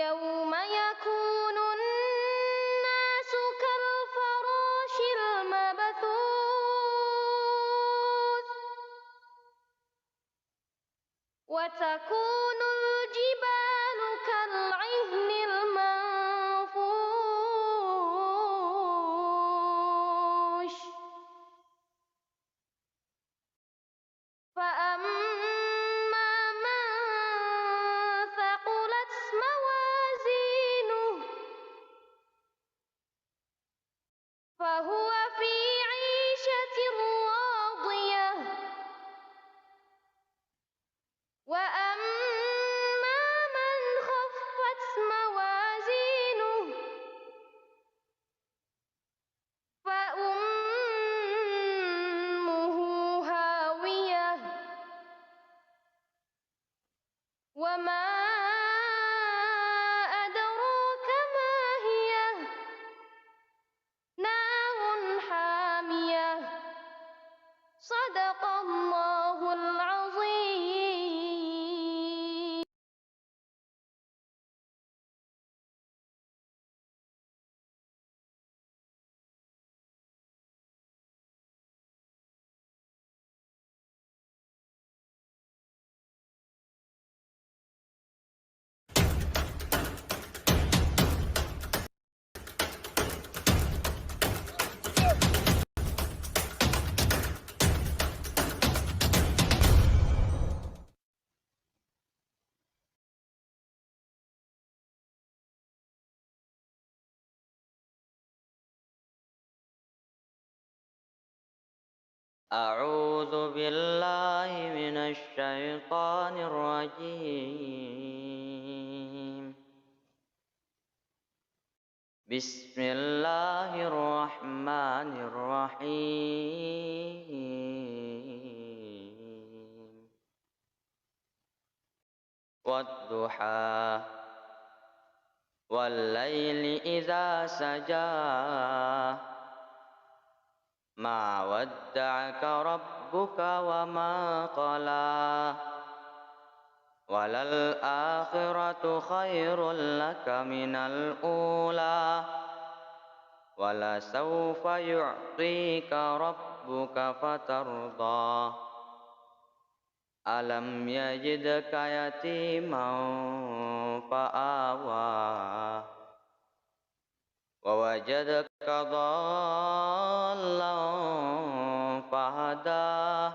يوم يكون الناس كالفراش المبثوث وتكون الجبال كالعهن المنفوش فأما من ثقلت موازينه فهو في عيشة راضية وأما من خفت موازينه فأمه هاوية وما أدراك ما هي نار حامية صدق الله العظيم. أعوذ بالله من الشيطان الرجيم. بسم الله الرحمن الرحيم. والضحى والليل إذا سجى ما ودعك ربك وما قلى وللآخرة خير لك من الأولى ولسوف يعطيك ربك فترضى ألم يجدك يتيما فآوى ووجدك ضالا فهدى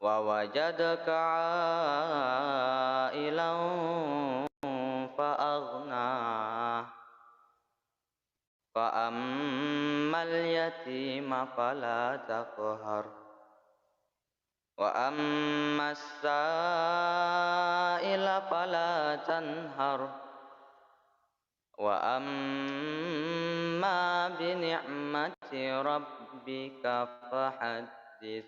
ووجدك عائلا فأغنى فأما اليتيم فلا تقهر وأما السائل فلا تنهر وأما بنعمة ربك فحدث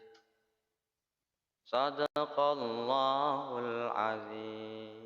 صدق الله العظيم.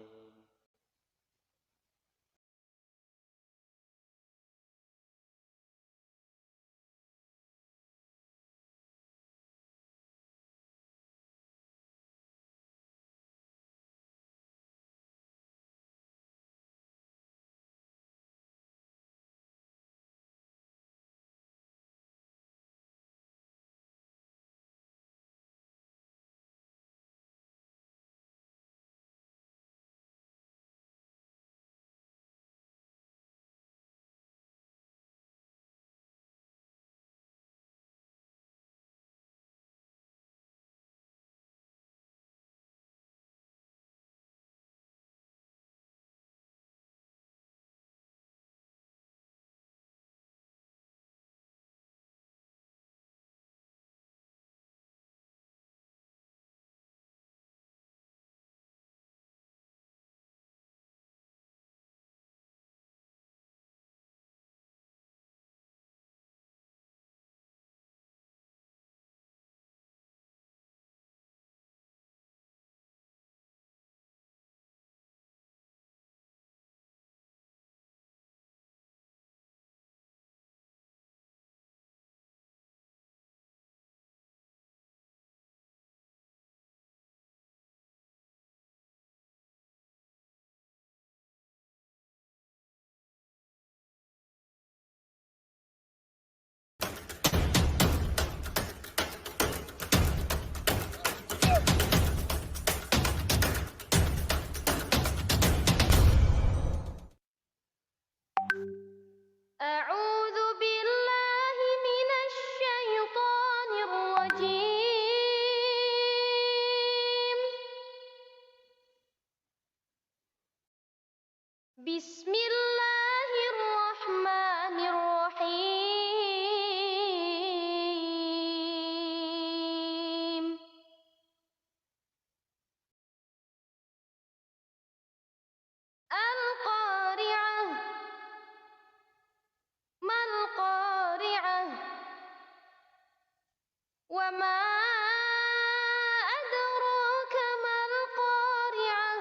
أدراك ما القارعة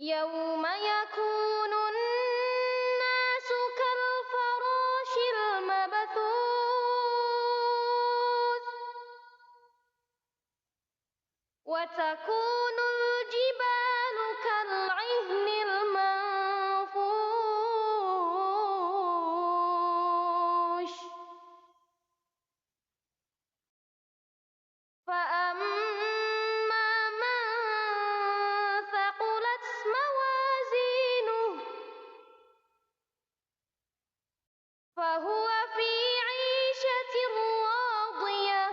يوم يكون الناس كالفراش المبثوث وتكون الجبال كالعهن المنفوش فأما من ثقلت موازينه فهو في عيشة راضية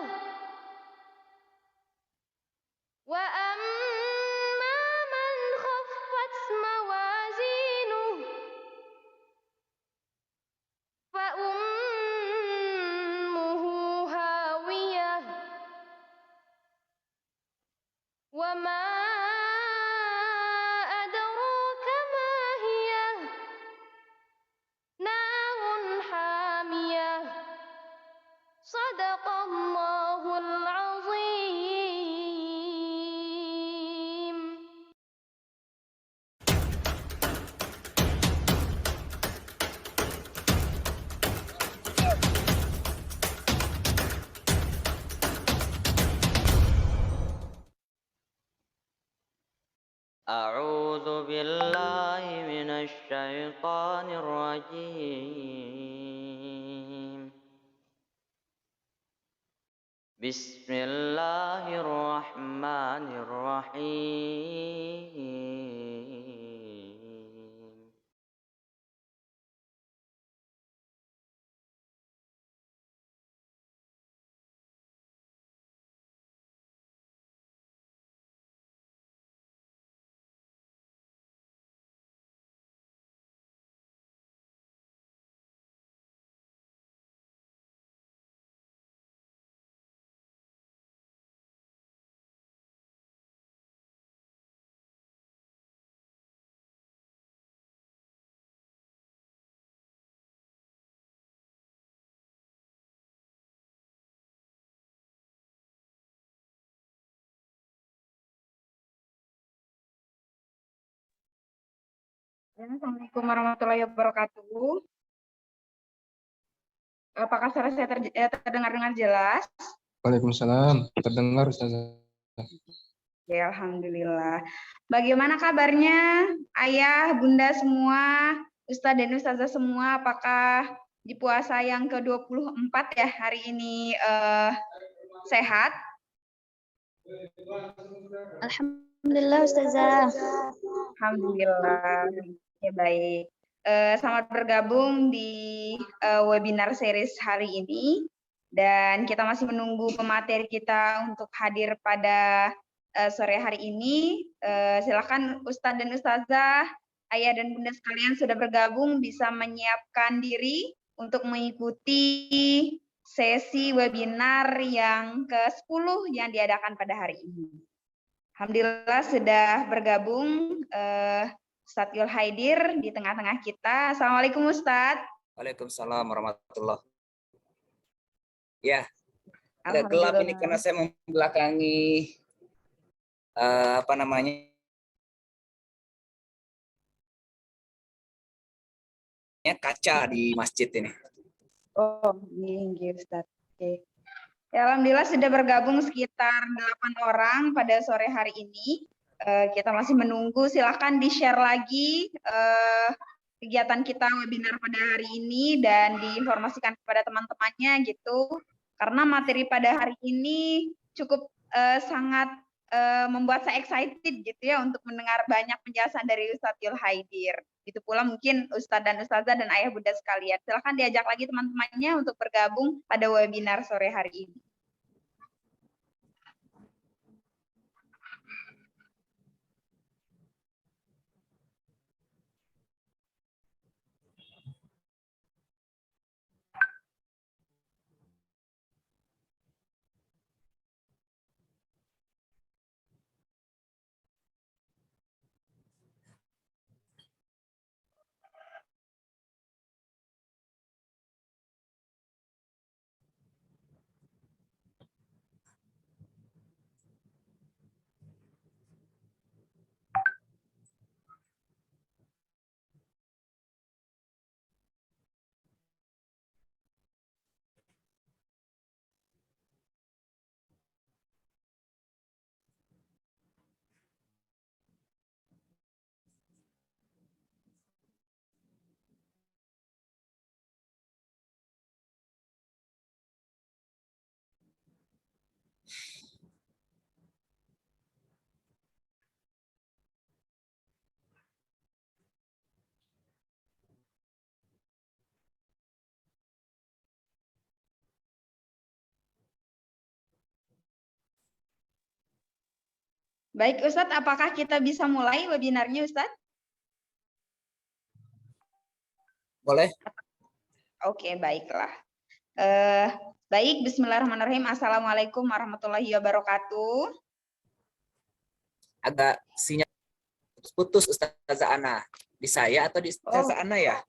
وأما من خفت موازينه فأمه هاوية وما أدراك ما هي نار حامية صدق الله العظيم. أعوذ بالله من الشيطان الرجيم. بسم الله الرحمن الرحيم. Assalamualaikum warahmatullahi wabarakatuh. Apakah suara saya terdengar dengan jelas? Waalaikumsalam. Terdengar, Ustazah. Ya, alhamdulillah. Bagaimana kabarnya ayah, bunda semua, Ustadz dan Ustazah semua? Apakah di puasa yang ke-24 ya hari ini sehat? Alhamdulillah Ustazah. Alhamdulillah. Ya, baik. Selamat bergabung di webinar series hari ini. Dan kita masih menunggu pemateri kita untuk hadir pada sore hari ini. Silakan Ustadz dan Ustazah, ayah dan bunda sekalian sudah bergabung, bisa menyiapkan diri untuk mengikuti sesi webinar yang ke-10 yang diadakan pada hari ini. Alhamdulillah sudah bergabung Ustadz Yul Haidir di tengah-tengah kita. Assalamualaikum Ustadz. Waalaikumsalam warahmatullahi. Ya, agak gelap ini karena saya membelakangi kaca di masjid ini. Oh, iya Ustadz. Oke. Ya, alhamdulillah sudah bergabung sekitar 8 orang pada sore hari ini. Kita masih menunggu, silahkan di-share lagi kegiatan kita webinar pada hari ini dan diinformasikan kepada teman-temannya gitu. Karena materi pada hari ini cukup sangat membuat saya excited gitu ya untuk mendengar banyak penjelasan dari Ustadz Yul Haidir. Itu pula mungkin Ustadz dan Ustazah dan ayah bunda sekalian. Silahkan diajak lagi teman-temannya untuk bergabung pada webinar sore hari ini. Baik Ustadz, apakah kita bisa mulai webinarnya Ustadz? Boleh? Oke, baiklah. Baik, bismillahirrahmanirrahim. Assalamualaikum warahmatullahi wabarakatuh. Agak sinyal putus Ustazah Ana. Di saya atau di Ustazah Ana ya?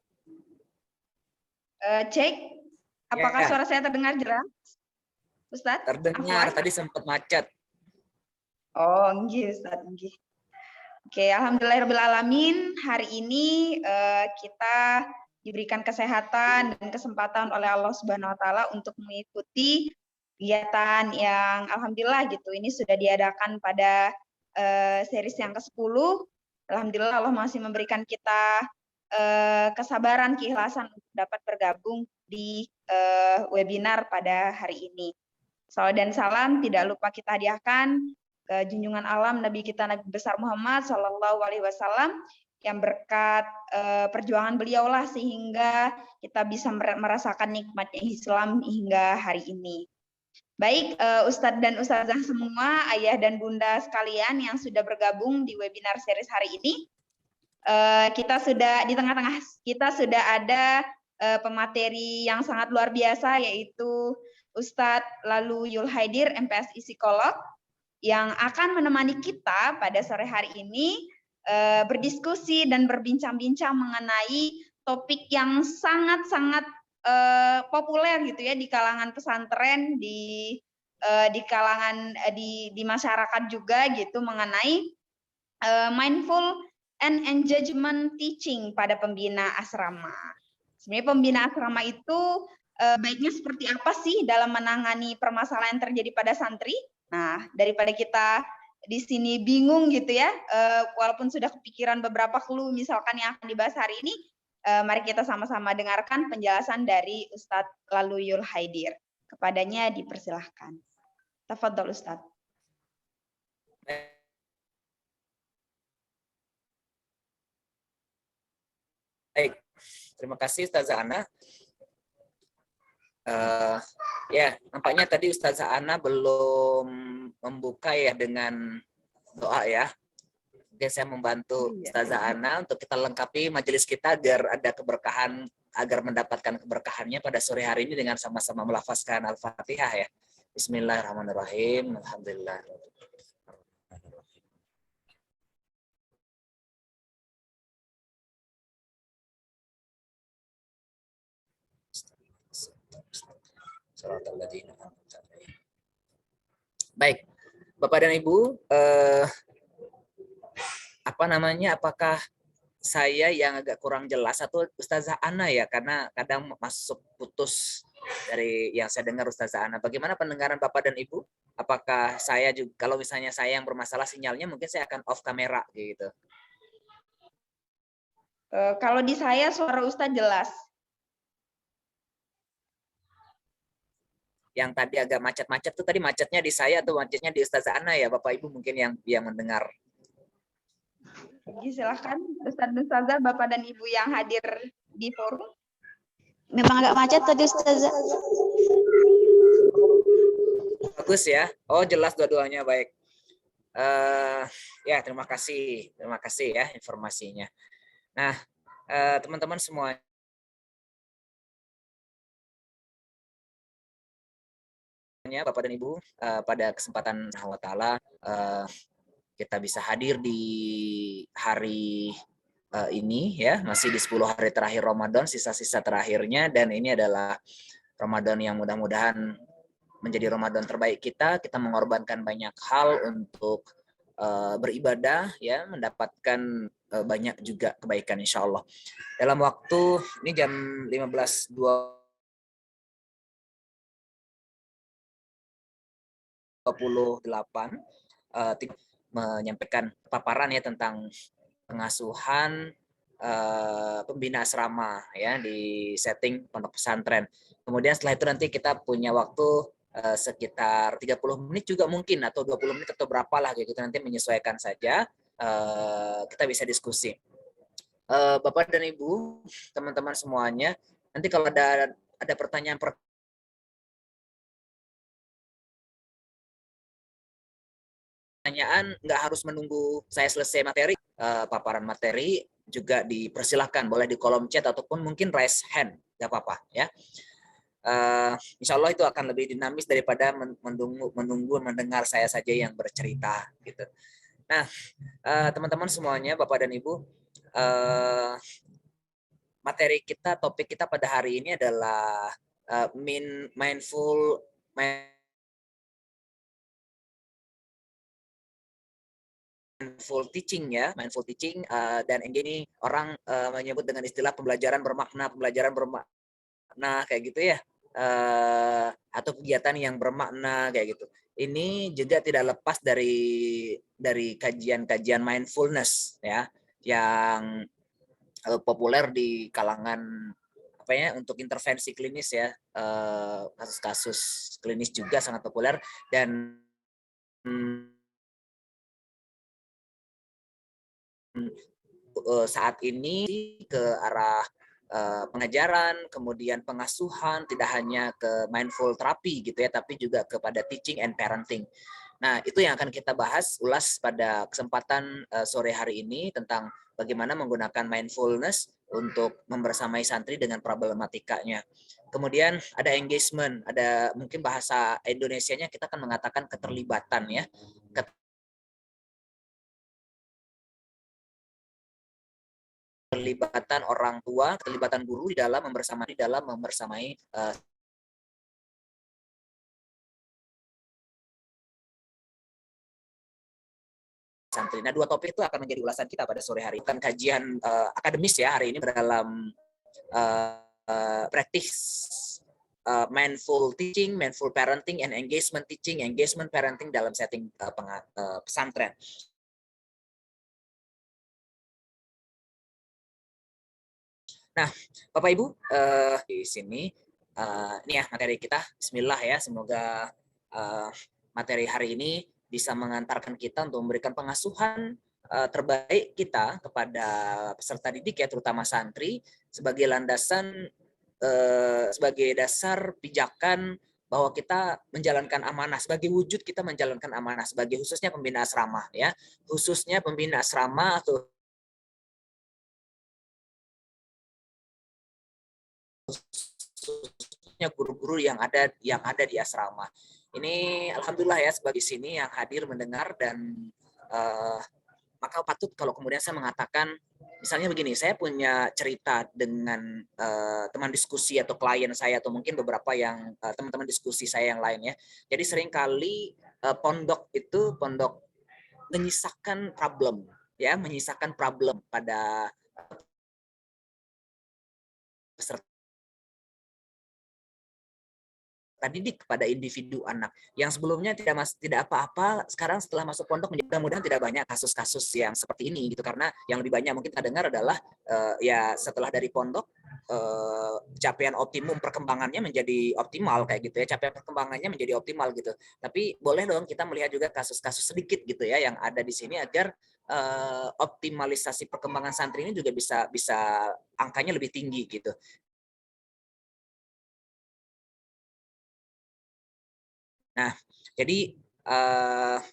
Cek, apakah Ya. suara saya terdengar jelas? Ustadz? Terdengar, Afwan? tadi sempat macet. Oh, nggih Ustadz, nggih. Oke, alhamdulillahirabbil hari ini kita diberikan kesehatan dan kesempatan oleh Allah Subhanahu wa taala untuk mengikuti kegiatan yang alhamdulillah gitu. Ini sudah diadakan pada series yang ke-10. Alhamdulillah Allah masih memberikan kita kesabaran, keikhlasan untuk dapat bergabung di webinar pada hari ini. Salawat dan salam tidak lupa kita hadiahkan ke junjungan alam Nabi kita Nabi besar Muhammad Shallallahu Alaihi Wasallam yang berkat perjuangan beliaulah sehingga kita bisa merasakan nikmatnya Islam hingga hari ini. Baik Ustadz dan Ustazah semua, ayah dan bunda sekalian yang sudah bergabung di webinar series hari ini, kita sudah di tengah-tengah kita sudah ada pemateri yang sangat luar biasa yaitu Ustadz Lalu Yul Haidir, MPSI Psikolog, yang akan menemani kita pada sore hari ini berdiskusi dan berbincang-bincang mengenai topik yang sangat-sangat populer gitu ya di kalangan pesantren, di kalangan di masyarakat juga gitu mengenai mindful and engagement teaching pada pembina asrama. Sebenarnya pembina asrama itu baiknya seperti apa sih dalam menangani permasalahan yang terjadi pada santri? Nah, daripada kita di sini bingung gitu ya, walaupun sudah kepikiran beberapa clue misalkan yang akan dibahas hari ini, mari kita sama-sama dengarkan penjelasan dari Ustadz Lalu Yul Haidir. Kepadanya dipersilahkan. Tafadhol Ustadz. Baik, terima kasih Ustazah Ana. Ya, nampaknya tadi Ustazah Ana belum membuka ya dengan doa ya. Mungkin saya membantu Ustazah Ana untuk kita lengkapi majelis kita agar ada keberkahan, agar mendapatkan keberkahannya pada sore hari ini dengan sama-sama melafazkan Al-Fatihah ya. Bismillahirrahmanirrahim. Alhamdulillah. Baik, Bapak dan Ibu, apakah saya yang agak kurang jelas atau Ustazah Ana ya, karena kadang masuk putus dari yang saya dengar Ustazah Ana. Bagaimana pendengaran Bapak dan Ibu? Apakah saya juga, kalau misalnya saya yang bermasalah sinyalnya, mungkin saya akan off kamera gitu. Kalau di saya suara Ustadz jelas. Yang tadi agak macet-macet tuh tadi macetnya di saya atau macetnya di Ustazah Ana ya, Bapak Ibu mungkin yang mendengar. Silahkan Ustadz Ustazah, Bapak dan Ibu yang hadir di forum. Memang agak macet tadi Ustazah. Bagus ya. Oh, jelas dua-duanya, baik. Ya, terima kasih ya informasinya. Nah, teman-teman semua, Bapak dan Ibu, pada kesempatan Allah Ta'ala kita bisa hadir di hari ini ya, masih di 10 hari terakhir Ramadan, sisa-sisa terakhirnya, dan ini adalah Ramadan yang mudah-mudahan menjadi Ramadan terbaik kita. Kita mengorbankan banyak hal untuk beribadah ya, mendapatkan banyak juga kebaikan insya Allah. Dalam waktu ini jam 15.28 menyampaikan paparan ya tentang pengasuhan pembina asrama ya di setting pondok pesantren. Kemudian setelah itu nanti kita punya waktu sekitar 30 menit juga mungkin atau 20 menit atau berapa lah gitu, nanti menyesuaikan saja, kita bisa diskusi. Bapak dan Ibu, teman-teman semuanya, nanti kalau ada pertanyaan, pertanyaan, nanti pertanyaan nggak harus menunggu saya selesai materi, paparan materi juga dipersilahkan, boleh di kolom chat ataupun mungkin raise hand, nggak apa-apa ya. Insya Allah itu akan lebih dinamis daripada menunggu mendengar saya saja yang bercerita gitu. Nah, teman-teman semuanya, Bapak dan Ibu, materi kita, topik kita pada hari ini adalah mindful teaching ya, mindful teaching, dan ini orang menyebut dengan istilah pembelajaran bermakna kayak gitu ya, atau kegiatan yang bermakna kayak gitu. Ini juga tidak lepas dari kajian-kajian mindfulness ya, yang populer di kalangan apa ya, untuk intervensi klinis ya, kasus-kasus klinis juga sangat populer, dan saat ini ke arah pengajaran, kemudian pengasuhan, tidak hanya ke mindful therapy gitu ya, tapi juga kepada teaching and parenting. Nah, itu yang akan kita bahas ulas pada kesempatan sore hari ini, tentang bagaimana menggunakan mindfulness untuk membersamai santri dengan problematikanya. Kemudian ada engagement, ada mungkin bahasa Indonesianya kita akan mengatakan keterlibatan ya. Keterlibatan orang tua, keterlibatan guru di dalam membersamai santri. Nah, dua topik itu akan menjadi ulasan kita pada sore hari. Bukan kajian akademis ya hari ini, dalam praktis mindful teaching, mindful parenting, and engagement teaching, engagement parenting dalam setting pesantren. Nah, Bapak Ibu, di sini ini ya materi kita. Bismillah ya, semoga materi hari ini bisa mengantarkan kita untuk memberikan pengasuhan terbaik kita kepada peserta didik ya, terutama santri, sebagai landasan, sebagai dasar pijakan bahwa kita menjalankan amanah, sebagai wujud kita menjalankan amanah sebagai khususnya pembina asrama ya, khususnya pembina asrama atau guru-guru yang ada di asrama. Ini alhamdulillah ya, sebagai sini yang hadir mendengar, dan maka patut kalau kemudian saya mengatakan, misalnya begini, saya punya cerita dengan teman diskusi atau klien saya, atau mungkin beberapa yang teman-teman diskusi saya yang lain ya. Jadi seringkali pondok menyisakan problem ya, menyisakan problem pada peserta didik, kepada individu anak yang sebelumnya tidak apa-apa, sekarang setelah masuk pondok mudah-mudahan tidak banyak kasus-kasus yang seperti ini gitu, karena yang lebih banyak mungkin kita dengar adalah ya setelah dari pondok capaian optimum perkembangannya menjadi optimal kayak gitu ya, capaian perkembangannya menjadi optimal gitu. Tapi boleh dong kita melihat juga kasus-kasus sedikit gitu ya yang ada di sini, agar optimalisasi perkembangan santri ini juga bisa angkanya lebih tinggi gitu. Nah, jadi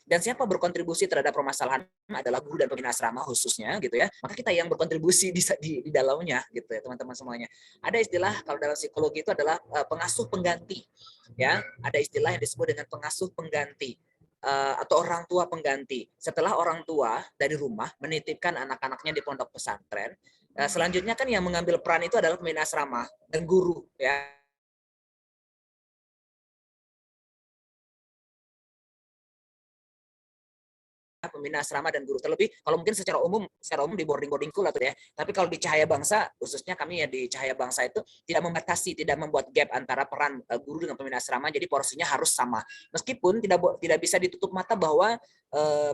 dan siapa berkontribusi terhadap permasalahan adalah guru dan pembina asrama khususnya gitu ya. Maka kita yang berkontribusi di dalamnya gitu ya, teman-teman semuanya. Ada istilah kalau dalam psikologi itu adalah pengasuh pengganti. Ya, ada istilah yang disebut dengan pengasuh pengganti atau orang tua pengganti. Setelah orang tua dari rumah menitipkan anak-anaknya di pondok pesantren, selanjutnya kan yang mengambil peran itu adalah pembina asrama dan guru ya. Pembina asrama dan guru, terlebih kalau mungkin secara umum di boarding school atau ya, tapi kalau di Cahaya Bangsa khususnya kami ya di Cahaya Bangsa itu tidak membatasi, tidak membuat gap antara peran guru dengan pembina asrama, jadi porsinya harus sama, meskipun tidak bisa ditutup mata bahwa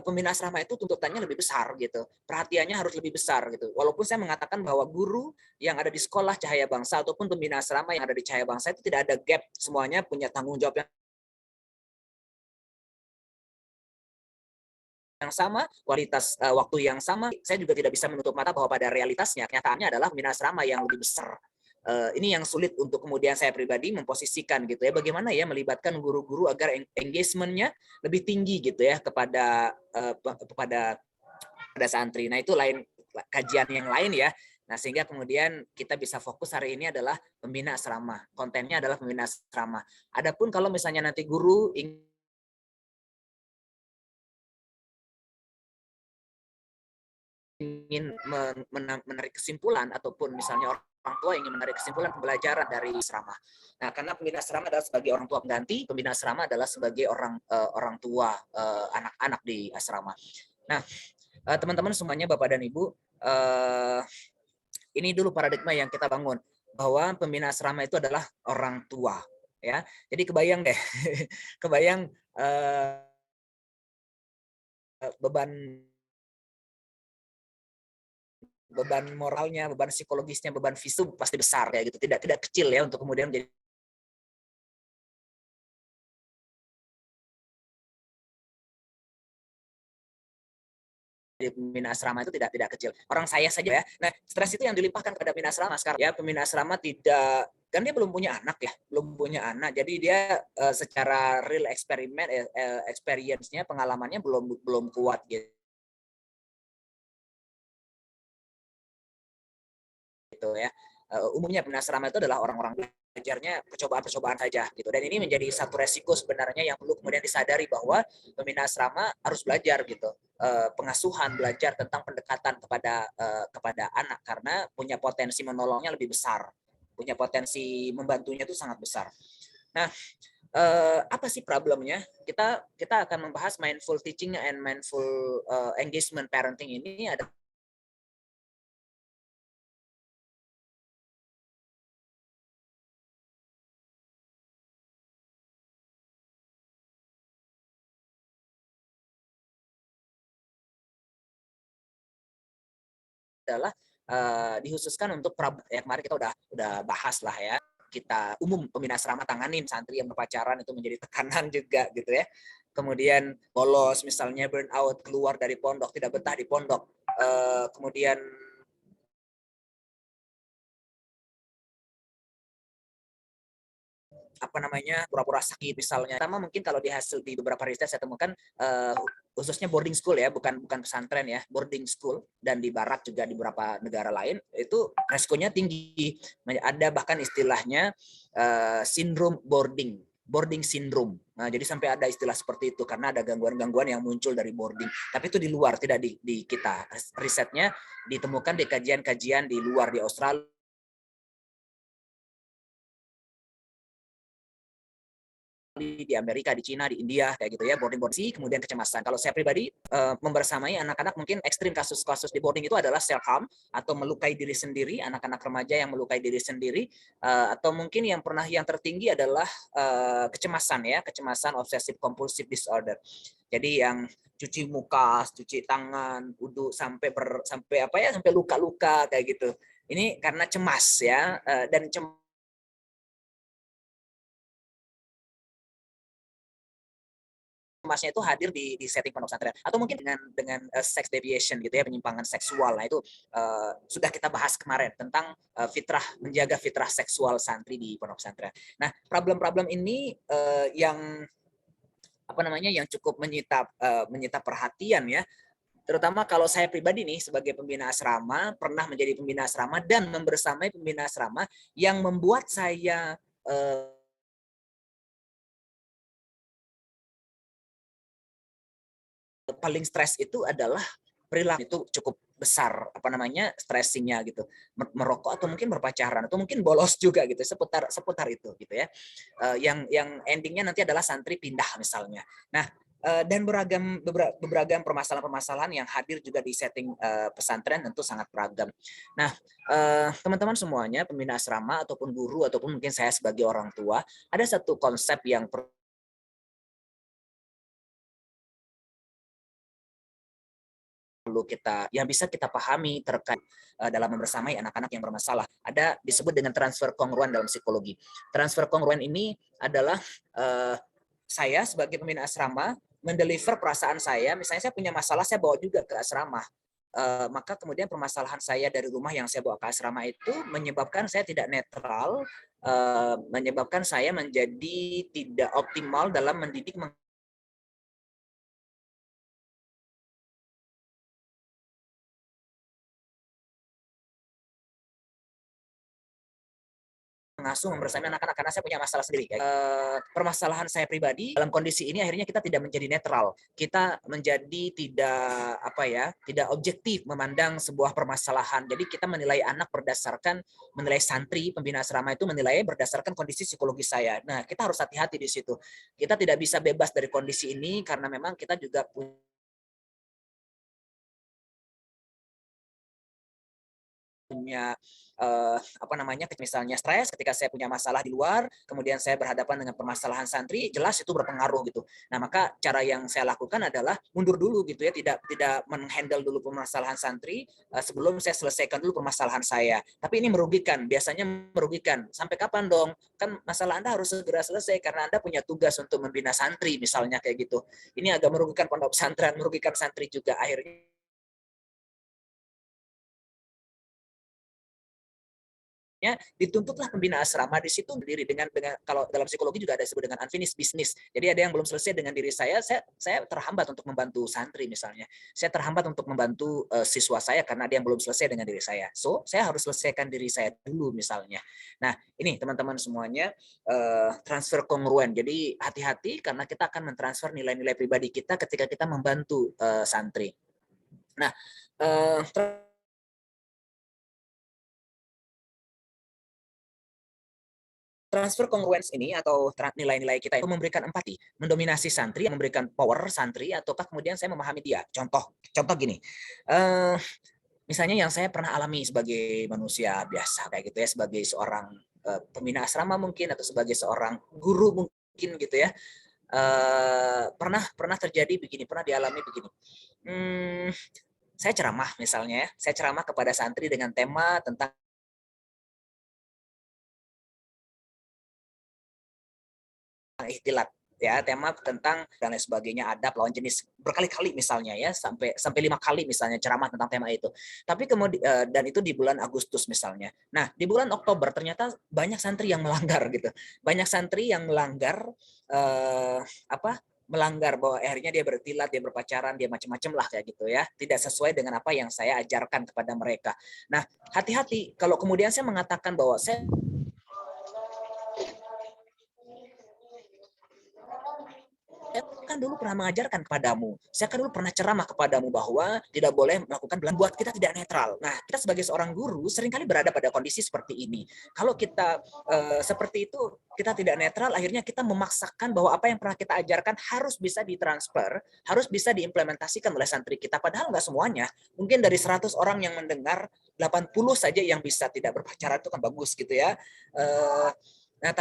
pembina asrama itu tuntutannya lebih besar gitu, perhatiannya harus lebih besar gitu, walaupun saya mengatakan bahwa guru yang ada di sekolah Cahaya Bangsa ataupun pembina asrama yang ada di Cahaya Bangsa itu tidak ada gap, semuanya punya tanggung jawab yang sama, kualitas waktu yang sama. Saya juga tidak bisa menutup mata bahwa pada realitasnya kenyataannya adalah pembina asrama yang lebih besar Ini yang sulit untuk kemudian saya pribadi memposisikan gitu ya, bagaimana ya melibatkan guru-guru agar engagement-nya lebih tinggi gitu ya kepada santri. Nah itu lain kajian yang lain ya. Nah sehingga kemudian kita bisa fokus hari ini adalah pembina asrama. Kontennya adalah pembina asrama. Adapun kalau misalnya nanti guru ingin menarik kesimpulan ataupun misalnya orang tua ingin menarik kesimpulan pembelajaran dari asrama. Nah, karena pembina asrama adalah sebagai orang tua pengganti, pembina asrama adalah sebagai orang tua anak-anak di asrama. Nah, teman-teman semuanya, Bapak dan Ibu, ini dulu paradigma yang kita bangun bahwa pembina asrama itu adalah orang tua, ya. Jadi kebayang deh, kebayang beban moralnya, beban psikologisnya, beban fisik pasti besar kayak gitu. Tidak kecil ya untuk kemudian menjadi pembina asrama itu tidak kecil. Orang saya saja ya. Nah, stres itu yang dilimpahkan kepada pembina asrama sekarang. Ya, pembina asrama tidak, kan dia belum punya anak ya, belum punya anak. Jadi dia secara real experience-nya, pengalamannya belum kuat gitu ya. Umumnya pembina asrama itu adalah orang-orang belajarnya percobaan-percobaan saja gitu. Dan ini menjadi satu resiko sebenarnya yang perlu kemudian disadari bahwa pembina asrama harus belajar gitu. Pengasuhan, belajar tentang pendekatan kepada anak karena punya potensi menolongnya lebih besar. Punya potensi membantunya itu sangat besar. Nah, apa sih problemnya? Kita akan membahas mindful teaching and mindful engagement parenting ini ada adalah dikhususkan untuk ya kemarin kita udah bahas lah ya, kita umum pembina asrama tanganin santri yang berpacaran itu menjadi tekanan juga gitu ya, kemudian bolos misalnya, burn out, keluar dari pondok, tidak betah di pondok, kemudian pura-pura sakit misalnya. Pertama mungkin kalau di hasil di beberapa riset saya temukan khususnya boarding school ya, bukan pesantren ya, boarding school dan di barat juga di beberapa negara lain itu resikonya tinggi. Ada bahkan istilahnya sindrom boarding syndrome. Nah, jadi sampai ada istilah seperti itu karena ada gangguan-gangguan yang muncul dari boarding. Tapi itu di luar, tidak di kita. Risetnya ditemukan di kajian-kajian di luar, di Australia, di Amerika, di Cina, di India, kayak gitu ya, boarding, kemudian kecemasan. Kalau saya pribadi membersamai anak-anak, mungkin ekstrim kasus-kasus di boarding itu adalah self-harm atau melukai diri sendiri, anak-anak remaja yang melukai diri sendiri, atau mungkin yang tertinggi adalah kecemasan ya, kecemasan obsessive compulsive disorder. Jadi yang cuci muka, cuci tangan, wudhu sampai luka-luka kayak gitu. Ini karena cemas ya, dan cemasnya itu hadir di setting pondok pesantren atau mungkin dengan sex deviation gitu ya, penyimpangan seksual. Nah itu sudah kita bahas kemarin tentang menjaga fitrah seksual santri di pondok pesantren. Nah problem-problem ini yang cukup menyita perhatian ya, terutama kalau saya pribadi nih sebagai pembina asrama, pernah menjadi pembina asrama dan membersamai pembina asrama yang membuat saya paling stres itu adalah perilaku itu cukup besar stressingnya gitu, merokok atau mungkin berpacaran atau mungkin bolos juga gitu, seputar itu gitu ya, yang endingnya nanti adalah santri pindah misalnya. Nah dan beragam permasalahan-permasalahan yang hadir juga di setting pesantren tentu sangat beragam. Nah teman-teman semuanya, pembina asrama ataupun guru ataupun mungkin saya sebagai orang tua, ada satu konsep yang bisa kita pahami terkait dalam membersamai anak-anak yang bermasalah. Ada disebut dengan transfer kongruen dalam psikologi. Transfer kongruen ini adalah saya sebagai pembina asrama mendeliver perasaan saya, misalnya saya punya masalah, saya bawa juga ke asrama. maka kemudian permasalahan saya dari rumah yang saya bawa ke asrama itu menyebabkan saya tidak netral, menyebabkan saya menjadi tidak optimal dalam mendidik mengasuh membersami anak-anak karena saya punya masalah sendiri. Permasalahan saya pribadi dalam kondisi ini akhirnya kita tidak menjadi netral, kita menjadi tidak objektif memandang sebuah permasalahan. Jadi kita menilai anak berdasarkan menilai santri pembina asrama itu menilai berdasarkan kondisi psikologis saya. Nah kita harus hati-hati di situ. Kita tidak bisa bebas dari kondisi ini karena memang kita juga punya misalnya stres ketika saya punya masalah di luar, kemudian saya berhadapan dengan permasalahan santri, jelas itu berpengaruh gitu. Nah maka cara yang saya lakukan adalah mundur dulu gitu ya, tidak menghandle dulu permasalahan santri sebelum saya selesaikan dulu permasalahan saya. Tapi ini merugikan, biasanya merugikan. Sampai kapan dong? Kan masalah Anda harus segera selesai karena Anda punya tugas untuk membina santri misalnya kayak gitu. Ini agak merugikan pondok pesantren, merugikan santri juga akhirnya. Dituntutlah pembina asrama di situ berdiri dengan kalau dalam psikologi juga ada disebut dengan unfinished business. Jadi ada yang belum selesai dengan diri saya terhambat untuk membantu santri misalnya. Saya terhambat untuk membantu siswa saya karena dia yang belum selesai dengan diri saya. So, saya harus selesaikan diri saya dulu misalnya. Nah, ini teman-teman semuanya transfer kongruen. Jadi hati-hati karena kita akan mentransfer nilai-nilai pribadi kita ketika kita membantu santri. Nah, transfer congruence ini atau nilai-nilai kita itu memberikan empati, mendominasi santri, memberikan power santri, ataukah kemudian saya memahami dia. Contoh gini, misalnya yang saya pernah alami sebagai manusia biasa kayak gitu ya, sebagai seorang pembina asrama mungkin atau sebagai seorang guru mungkin gitu ya, pernah terjadi begini, pernah dialami begini. Saya ceramah misalnya ya, saya ceramah kepada santri dengan tema tentang ikhtilat ya, tema tentang dan lain sebagainya, adab lawan jenis berkali-kali misalnya ya, sampai 5 kali misalnya ceramah tentang tema itu. Tapi kemudian dan itu di bulan Agustus misalnya. Nah, di bulan Oktober ternyata banyak santri yang melanggar gitu. Banyak santri yang melanggar melanggar bahwa akhirnya dia bertilat, dia berpacaran, dia macam-macam lah kayak gitu ya. Tidak sesuai dengan apa yang saya ajarkan kepada mereka. Nah, hati-hati kalau kemudian saya mengatakan bahwa saya kan dulu pernah mengajarkan kepadamu, saya kan dulu pernah ceramah kepadamu bahwa tidak boleh melakukan buat kita tidak netral. Nah, kita sebagai seorang guru seringkali berada pada kondisi seperti ini. Kalau kita seperti itu, kita tidak netral, akhirnya kita memaksakan bahwa apa yang pernah kita ajarkan harus bisa ditransfer, harus bisa diimplementasikan oleh santri kita. Padahal nggak semuanya. Mungkin dari 100 orang yang mendengar, 80 saja yang bisa tidak berpacaran, itu kan bagus gitu ya. Nah,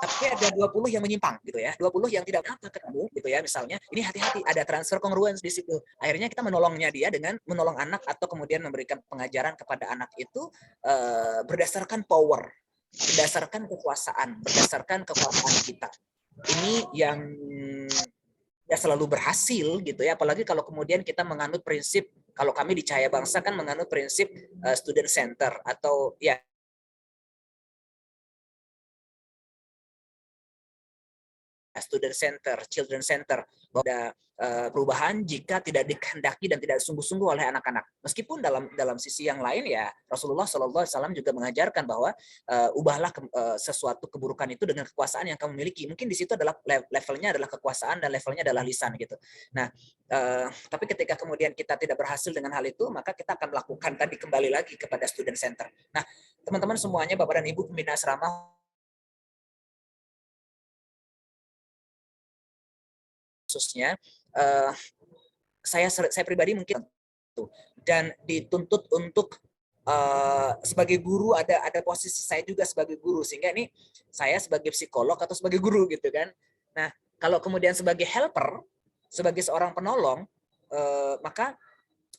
tapi ada 20 yang menyimpang gitu ya, 20 yang tidak apa ketemu gitu ya, misalnya ini hati-hati ada transfer congruence di situ. Akhirnya kita menolongnya dia dengan menolong anak atau kemudian memberikan pengajaran kepada anak itu berdasarkan power, berdasarkan kekuasaan kita. Ini yang tidak selalu berhasil gitu ya, apalagi kalau kemudian kita menganut prinsip, kalau kami di Cahaya Bangsa kan menganut prinsip student center atau ya student center, children center, bahwa ada perubahan jika tidak dikehendaki dan tidak sungguh-sungguh oleh anak-anak. Meskipun dalam sisi yang lain ya Rasulullah SAW juga mengajarkan bahwa ubahlah sesuatu keburukan itu dengan kekuasaan yang kamu miliki. Mungkin di situ adalah levelnya adalah kekuasaan dan levelnya adalah lisan gitu. Nah, tapi ketika kemudian kita tidak berhasil dengan hal itu, maka kita akan melakukan tadi kembali lagi kepada student center. Nah, teman-teman semuanya, Bapak dan Ibu pembina asrama, khususnya saya pribadi mungkin dan dituntut untuk sebagai guru ada posisi saya juga sebagai guru, sehingga ini saya sebagai psikolog atau sebagai guru gitu kan. Nah, kalau kemudian sebagai helper, sebagai seorang penolong, maka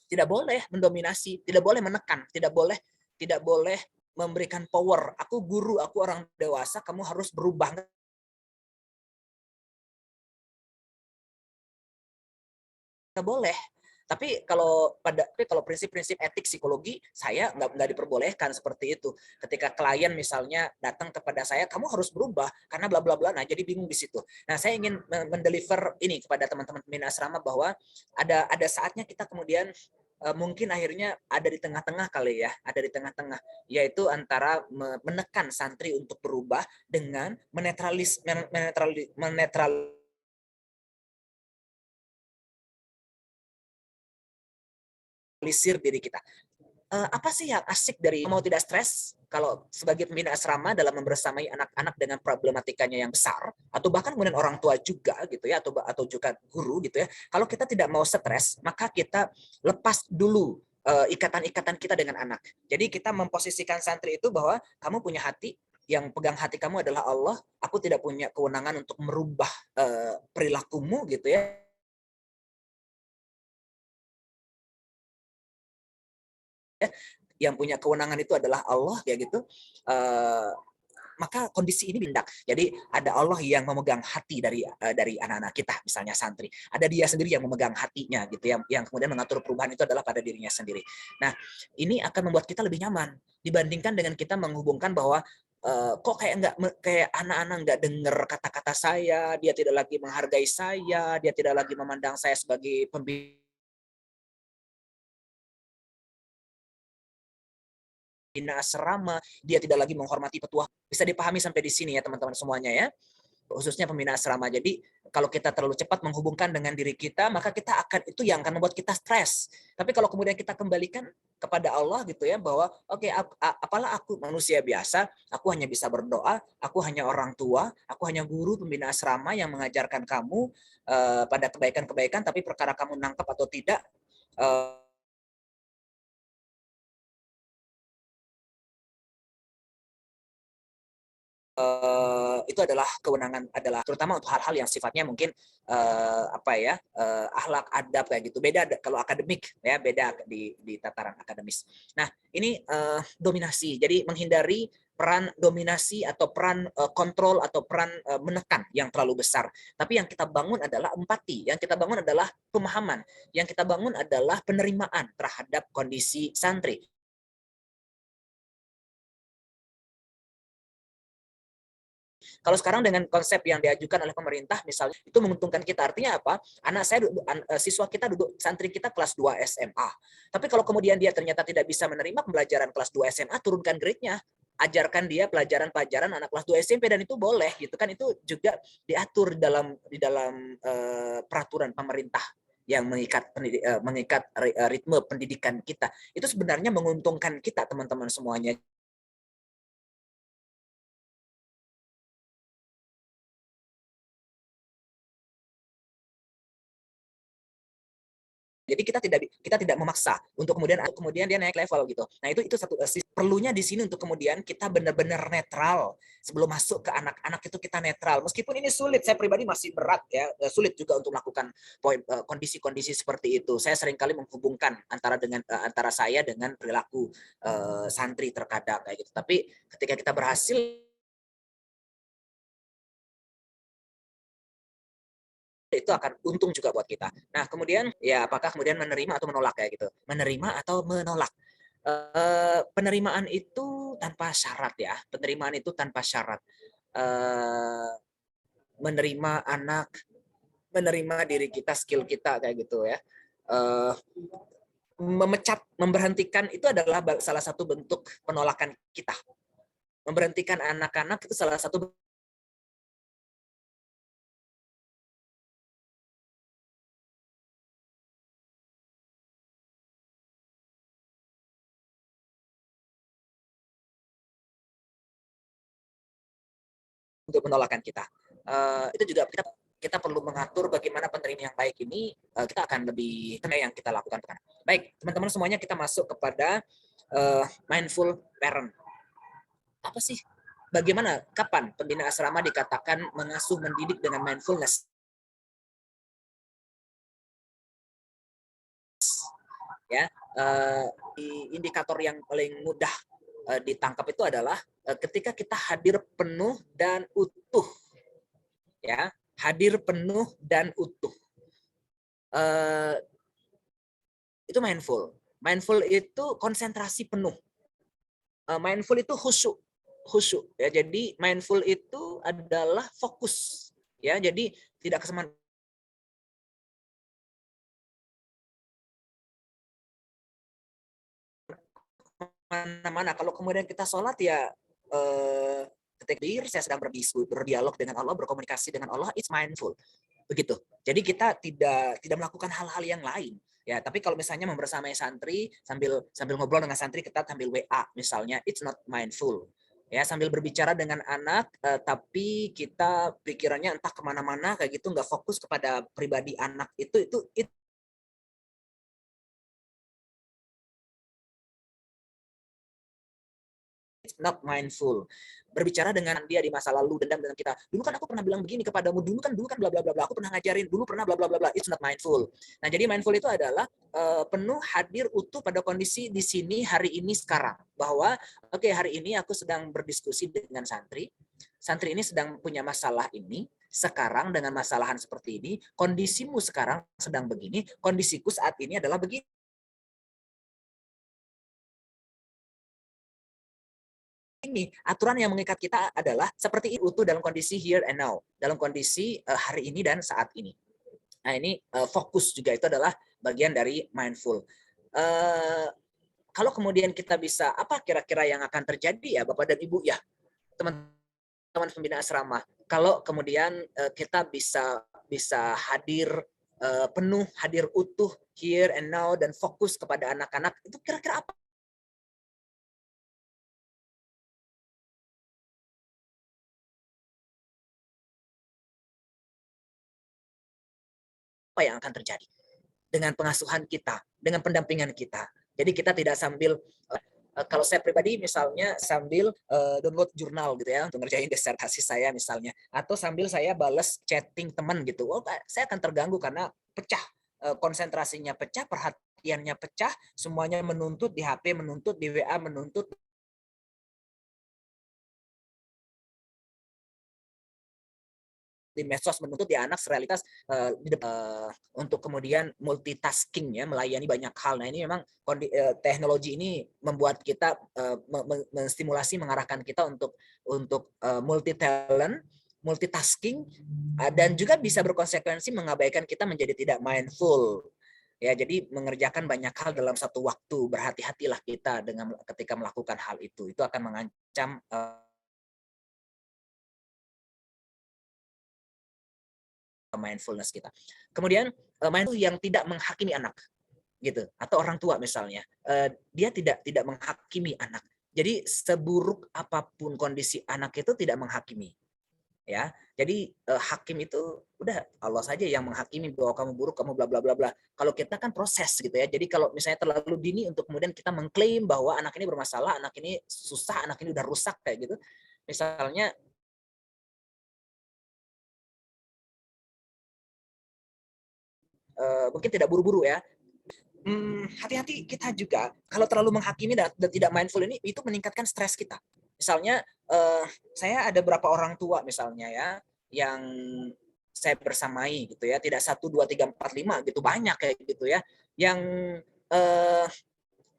tidak boleh mendominasi, tidak boleh menekan, tidak boleh memberikan power. Aku guru, aku orang dewasa, kamu harus berubah. boleh. Tapi kalau prinsip-prinsip etik psikologi saya nggak diperbolehkan seperti itu. Ketika klien misalnya datang kepada saya, kamu harus berubah karena bla bla bla. Nah, jadi bingung di situ. Nah, saya ingin mendeliver ini kepada teman-teman pembina asrama bahwa ada saatnya kita kemudian mungkin akhirnya ada di tengah-tengah kali ya, ada di tengah-tengah, yaitu antara menekan santri untuk berubah dengan menetral lisir diri kita. Apa sih yang asik dari mau tidak stres kalau sebagai pembina asrama dalam membersamai anak-anak dengan problematikanya yang besar, atau bahkan kemudian orang tua juga gitu ya, atau juga guru gitu ya. Kalau kita tidak mau stres, maka kita lepas dulu ikatan-ikatan kita dengan anak. Jadi kita memposisikan santri itu bahwa kamu punya hati, yang pegang hati kamu adalah Allah. Aku tidak punya kewenangan untuk merubah perilakumu gitu ya. Yang punya kewenangan itu adalah Allah ya gitu. Maka kondisi ini bindak. Jadi ada Allah yang memegang hati dari anak-anak kita, misalnya santri. Ada dia sendiri yang memegang hatinya gitu, yang kemudian mengatur perubahan itu adalah pada dirinya sendiri. Nah, ini akan membuat kita lebih nyaman dibandingkan dengan kita menghubungkan bahwa kok kayak anak-anak nggak dengar kata-kata saya, dia tidak lagi menghargai saya, dia tidak lagi memandang saya sebagai pembina asrama, dia tidak lagi menghormati petua. Bisa dipahami sampai di sini ya teman-teman semuanya ya, khususnya pembina asrama. Jadi kalau kita terlalu cepat menghubungkan dengan diri kita, maka itu yang akan membuat kita stres. Tapi kalau kemudian kita kembalikan kepada Allah gitu ya, bahwa oke, apalah aku manusia biasa, aku hanya bisa berdoa, aku hanya orang tua, aku hanya guru pembina asrama yang mengajarkan kamu pada kebaikan-kebaikan, tapi perkara kamu nangkep atau tidak, itu adalah kewenangan, adalah terutama untuk hal-hal yang sifatnya mungkin akhlak adab kayak gitu. Beda kalau akademik ya, beda di tataran akademis. Nah, ini dominasi. Jadi menghindari peran dominasi atau peran kontrol atau peran menekan yang terlalu besar. Tapi yang kita bangun adalah empati, yang kita bangun adalah pemahaman, yang kita bangun adalah penerimaan terhadap kondisi santri. Kalau sekarang dengan konsep yang diajukan oleh pemerintah misalnya, itu menguntungkan kita. Artinya apa? Siswa kita santri kita kelas 2 SMA. Tapi kalau kemudian dia ternyata tidak bisa menerima pembelajaran kelas 2 SMA, turunkan grade-nya. Ajarkan dia pelajaran-pelajaran anak kelas 2 SMP, dan itu boleh gitu kan. Itu juga diatur di dalam peraturan pemerintah yang mengikat ritme pendidikan kita. Itu sebenarnya menguntungkan kita teman-teman semuanya. Jadi kita tidak memaksa untuk kemudian dia naik level gitu. Nah, itu satu perlunya di sini untuk kemudian kita benar-benar netral. Sebelum masuk ke anak-anak itu kita netral. Meskipun ini sulit, saya pribadi masih berat ya, sulit juga untuk melakukan kondisi-kondisi seperti itu. Saya seringkali menghubungkan antara saya dengan perilaku santri terkadang kayak gitu. Tapi ketika kita berhasil, itu akan untung juga buat kita. Nah, kemudian ya apakah kemudian menerima atau menolak kayak gitu. Menerima atau menolak. Penerimaan itu tanpa syarat ya. Penerimaan itu tanpa syarat. Menerima anak, menerima diri kita, skill kita kayak gitu ya. Memecat, memberhentikan itu adalah salah satu bentuk penolakan kita. Memberhentikan anak-anak itu salah satu untuk penolakan kita. Itu juga kita perlu mengatur bagaimana penerima yang baik ini, kita akan lebih tenang yang kita lakukan. Baik, teman-teman semuanya, kita masuk kepada mindful parent. Apa sih? Bagaimana, kapan pembina asrama dikatakan mengasuh mendidik dengan mindfulness? Ya, indikator yang paling mudah ditangkap itu adalah ketika kita hadir penuh dan utuh, ya, hadir penuh dan utuh. eh, itu mindful. Mindful itu konsentrasi penuh. Mindful itu khusyuk, khusyuk ya. Jadi mindful itu adalah fokus ya. Jadi tidak kemana-mana. Kalau kemudian kita sholat ya ketika saya sedang berdialog dengan Allah, berkomunikasi dengan Allah, it's mindful. Begitu. Jadi kita tidak melakukan hal-hal yang lain. Ya, tapi kalau misalnya membersamai santri sambil ngobrol dengan santri, kita sambil WA misalnya, it's not mindful. Ya, sambil berbicara dengan anak, tapi kita pikirannya entah kemana-mana kayak gitu, nggak fokus kepada pribadi anak itu not mindful. Berbicara dengan dia di masa lalu, dendam dengan kita. Dulu kan aku pernah bilang begini kepadamu, dulu kan bla bla bla bla, aku pernah ngajarin, dulu pernah bla bla bla bla. It's not mindful. Nah, jadi mindful itu adalah penuh hadir utuh pada kondisi di sini hari ini sekarang. Bahwa oke, hari ini aku sedang berdiskusi dengan santri. Santri ini sedang punya masalah ini. Sekarang dengan masalahan seperti ini, kondisimu sekarang sedang begini, kondisiku saat ini adalah begini. Ini aturan yang mengikat kita adalah seperti itu dalam kondisi here and now, dalam kondisi hari ini dan saat ini. Nah, ini fokus juga itu adalah bagian dari mindful. Kalau kemudian kita bisa, apa kira-kira yang akan terjadi ya Bapak dan Ibu ya, teman-teman pembina asrama, kalau kemudian kita bisa hadir penuh, hadir utuh here and now dan fokus kepada anak-anak, itu kira-kira apa yang akan terjadi dengan pengasuhan kita, dengan pendampingan kita. Jadi kita tidak sambil kalau saya pribadi misalnya sambil download jurnal gitu ya untuk ngerjain disertasi saya misalnya, atau sambil saya balas chatting teman gitu, saya akan terganggu karena pecah konsentrasinya, pecah perhatiannya, pecah semuanya, menuntut di HP, menuntut di WA, menuntut di medsos, menuntut di anak realitas untuk kemudian multitasking ya, melayani banyak hal. Nah, ini memang teknologi ini membuat kita menstimulasi, mengarahkan kita untuk multi talent, multitasking, dan juga bisa berkonsekuensi mengabaikan kita menjadi tidak mindful. Ya, jadi mengerjakan banyak hal dalam satu waktu. Berhati-hatilah kita dengan ketika melakukan hal itu. Itu akan mengancam mindfulness kita. Kemudian mindful yang tidak menghakimi anak, gitu, atau orang tua misalnya, dia tidak menghakimi anak. Jadi seburuk apapun kondisi anak itu tidak menghakimi, ya. Jadi hakim itu udah Allah saja yang menghakimi bahwa kamu buruk, kamu bla bla bla bla. Kalau kita kan proses gitu ya. Jadi kalau misalnya terlalu dini untuk kemudian kita mengklaim bahwa anak ini bermasalah, anak ini susah, anak ini udah rusak kayak gitu. Misalnya mungkin tidak buru-buru ya. Hati-hati kita juga kalau terlalu menghakimi dan tidak mindful ini, itu meningkatkan stres kita. Misalnya saya ada beberapa orang tua misalnya ya yang saya bersamai gitu ya, tidak 1, 2, 3, 4, 5 gitu, banyak kayak gitu ya, yang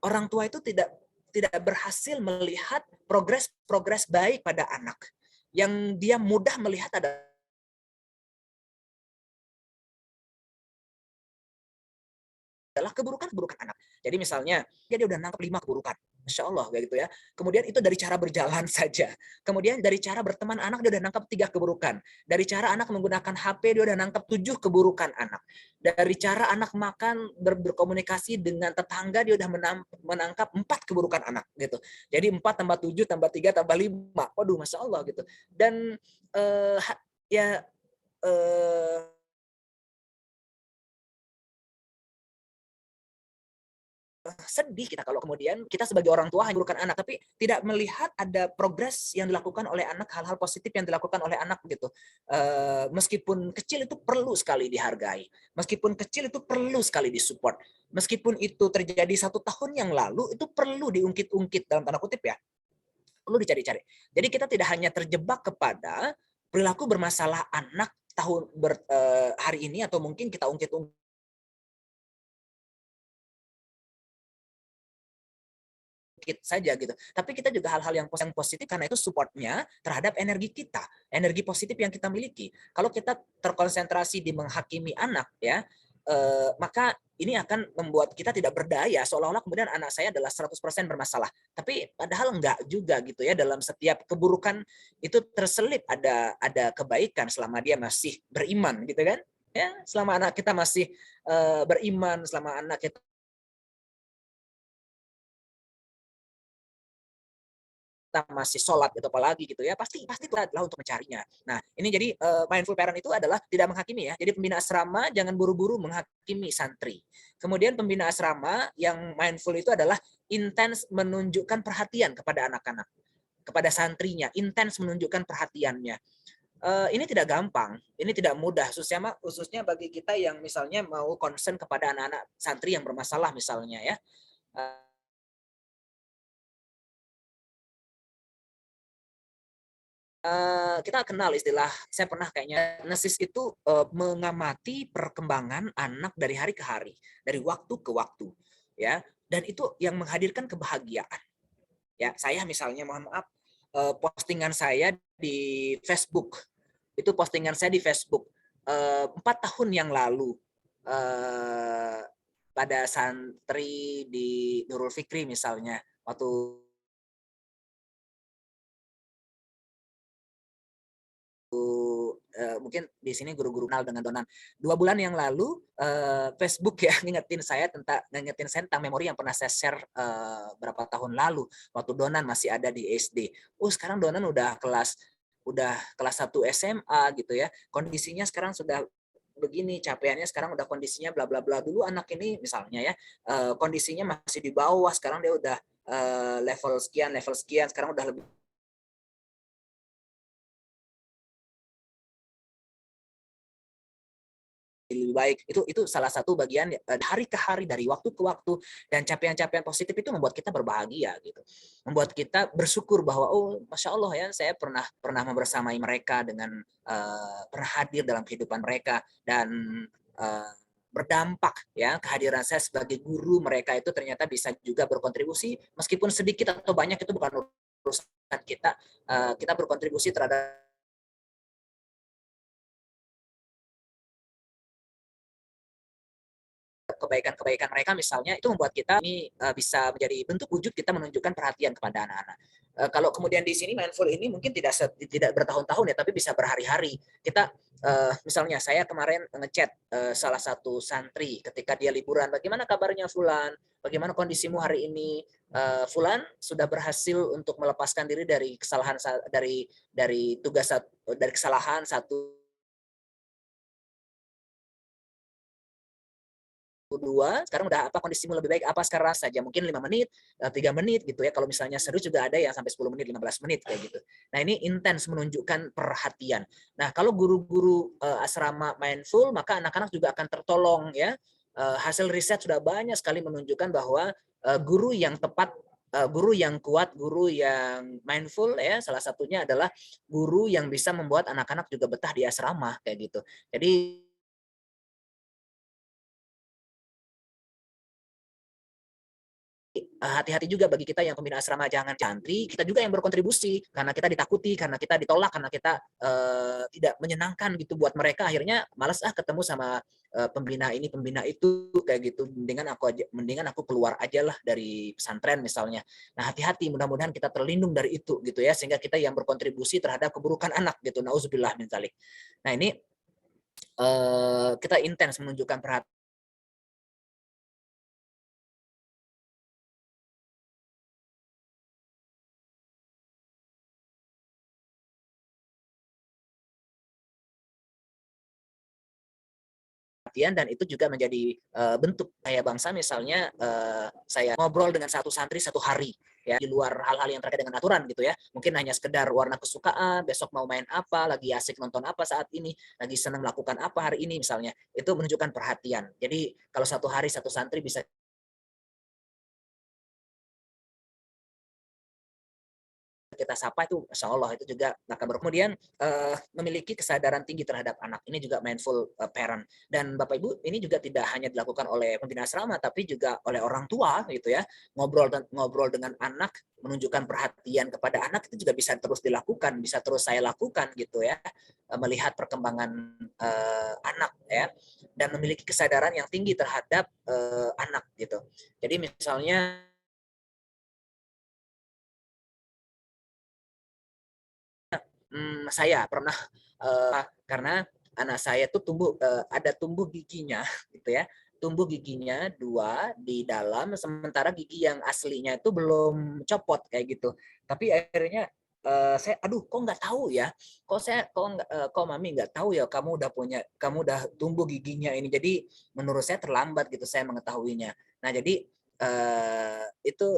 orang tua itu tidak berhasil melihat progres baik pada anak. Yang dia mudah melihat adalah keburukan-keburukan anak. Jadi misalnya, dia udah nangkep 5 keburukan. Masya Allah, kayak gitu ya. Kemudian itu dari cara berjalan saja. Kemudian dari cara berteman anak, dia udah nangkep 3 keburukan. Dari cara anak menggunakan HP, dia udah nangkep 7 keburukan anak. Dari cara anak makan, berkomunikasi dengan tetangga, dia udah menangkap 4 keburukan anak. Gitu. Jadi 4 tambah 7 tambah 3 tambah 5. Waduh, Masya Allah gitu. Dan sedih kita kalau kemudian kita sebagai orang tua hanya menyuruhkan anak, tapi tidak melihat ada progres yang dilakukan oleh anak, hal-hal positif yang dilakukan oleh anak gitu. Meskipun kecil itu perlu sekali dihargai, meskipun kecil itu perlu sekali disupport, meskipun itu terjadi 1 tahun yang lalu, itu perlu diungkit-ungkit dalam tanda kutip ya, perlu dicari-cari. Jadi kita tidak hanya terjebak kepada perilaku bermasalah anak hari ini atau mungkin kita ungkit-ungkit sedikit saja gitu. Tapi kita juga hal-hal yang positif karena itu supportnya terhadap energi kita, energi positif yang kita miliki. Kalau kita terkonsentrasi di menghakimi anak ya, maka ini akan membuat kita tidak berdaya, seolah-olah kemudian anak saya adalah 100% bermasalah. Tapi padahal enggak juga gitu ya, dalam setiap keburukan itu terselip ada kebaikan selama dia masih beriman gitu kan. Ya, selama anak kita masih beriman, selama anak kita masih sholat gitu apalagi gitu ya, pasti itu adalah untuk mencarinya. Nah ini jadi mindful parent itu adalah tidak menghakimi ya. Jadi pembina asrama jangan buru-buru menghakimi santri. Kemudian pembina asrama yang mindful itu adalah intens menunjukkan perhatian kepada anak-anak, kepada santrinya, intens menunjukkan perhatiannya. Ini tidak gampang, ini tidak mudah, khususnya bagi kita yang misalnya mau concern kepada anak-anak santri yang bermasalah misalnya ya. Kita kenal istilah, saya pernah kayaknya nesis itu mengamati perkembangan anak dari hari ke hari, dari waktu ke waktu, ya. Dan itu yang menghadirkan kebahagiaan. Ya, saya misalnya mohon maaf, postingan saya di Facebook, itu postingan saya di Facebook 4 tahun yang lalu pada santri di Nurul Fikri misalnya, waktu mungkin di sini guru-guru kenal dengan Donan. 2 bulan yang lalu Facebook ya ngingetin saya tentang memori yang pernah saya share berapa tahun lalu waktu Donan masih ada di SD. Sekarang Donan udah kelas 1 SMA gitu ya. Kondisinya sekarang sudah begini, capaiannya sekarang udah kondisinya bla bla bla. Dulu anak ini misalnya ya kondisinya masih di bawah, sekarang dia udah level sekian, sekarang udah lebih baik. Itu salah satu bagian hari ke hari, dari waktu ke waktu, dan capaian-capaian positif itu membuat kita berbahagia gitu, membuat kita bersyukur bahwa masya Allah ya, saya pernah membersamai mereka dengan pernah hadir dalam kehidupan mereka, dan berdampak ya, kehadiran saya sebagai guru mereka itu ternyata bisa juga berkontribusi meskipun sedikit atau banyak, itu bukan urusan kita. Kita berkontribusi terhadap kebaikan mereka misalnya, itu membuat kita ini bisa menjadi bentuk wujud kita menunjukkan perhatian kepada anak-anak. Kalau kemudian di sini mindful ini mungkin tidak bertahun-tahun ya, tapi bisa berhari-hari. Kita misalnya saya kemarin ngechat salah satu santri ketika dia liburan, bagaimana kabarnya Fulan, bagaimana kondisimu hari ini, Fulan sudah berhasil untuk melepaskan diri dari kesalahan, dari kesalahan satu, 2, sekarang udah apa, kondisimu lebih baik apa sekarang, saja mungkin 5 menit, 3 menit gitu ya. Kalau misalnya serius juga ada yang sampai 10 menit, 15 menit kayak gitu. Nah, ini intens menunjukkan perhatian. Nah, kalau guru-guru asrama mindful, maka anak-anak juga akan tertolong ya. Hasil riset sudah banyak sekali menunjukkan bahwa guru yang tepat, guru yang kuat, guru yang mindful ya, salah satunya adalah guru yang bisa membuat anak-anak juga betah di asrama kayak gitu. Jadi hati-hati juga bagi kita yang pembina asrama, jangan santri, kita juga yang berkontribusi karena kita ditakuti, karena kita ditolak, karena kita tidak menyenangkan gitu buat mereka, akhirnya malas ketemu sama pembina ini, pembina itu kayak gitu, mendingan aku keluar aja lah dari pesantren misalnya. Nah, hati-hati, mudah-mudahan kita terlindung dari itu gitu ya, sehingga kita yang berkontribusi terhadap keburukan anak gitu. Nauzubillah min dzalik. Nah, ini kita intens menunjukkan perhatian dan itu juga menjadi bentuk kayak bangsa. Misalnya saya ngobrol dengan satu santri 1 hari ya, di luar hal-hal yang terkait dengan aturan gitu ya, mungkin hanya sekedar warna kesukaan, besok mau main apa, lagi asik nonton apa saat ini, lagi senang melakukan apa hari ini misalnya, itu menunjukkan perhatian. Jadi kalau 1 hari 1 santri bisa kita sapa itu Masya Allah itu juga maka kemudian memiliki kesadaran tinggi terhadap anak. Ini juga mindful parent. Dan Bapak Ibu ini juga tidak hanya dilakukan oleh pembina asrama tapi juga oleh orang tua gitu ya. Ngobrol dengan anak, menunjukkan perhatian kepada anak itu juga bisa terus dilakukan, bisa terus saya lakukan gitu ya. Melihat perkembangan anak ya dan memiliki kesadaran yang tinggi terhadap anak gitu. Jadi misalnya saya pernah karena anak saya tuh ada tumbuh giginya gitu ya. Tumbuh giginya 2 di dalam sementara gigi yang aslinya itu belum copot kayak gitu. Tapi akhirnya saya aduh kok nggak tahu ya. Kok mami nggak tahu ya kamu udah tumbuh giginya ini. Jadi menurut saya terlambat gitu saya mengetahuinya. Nah, jadi itu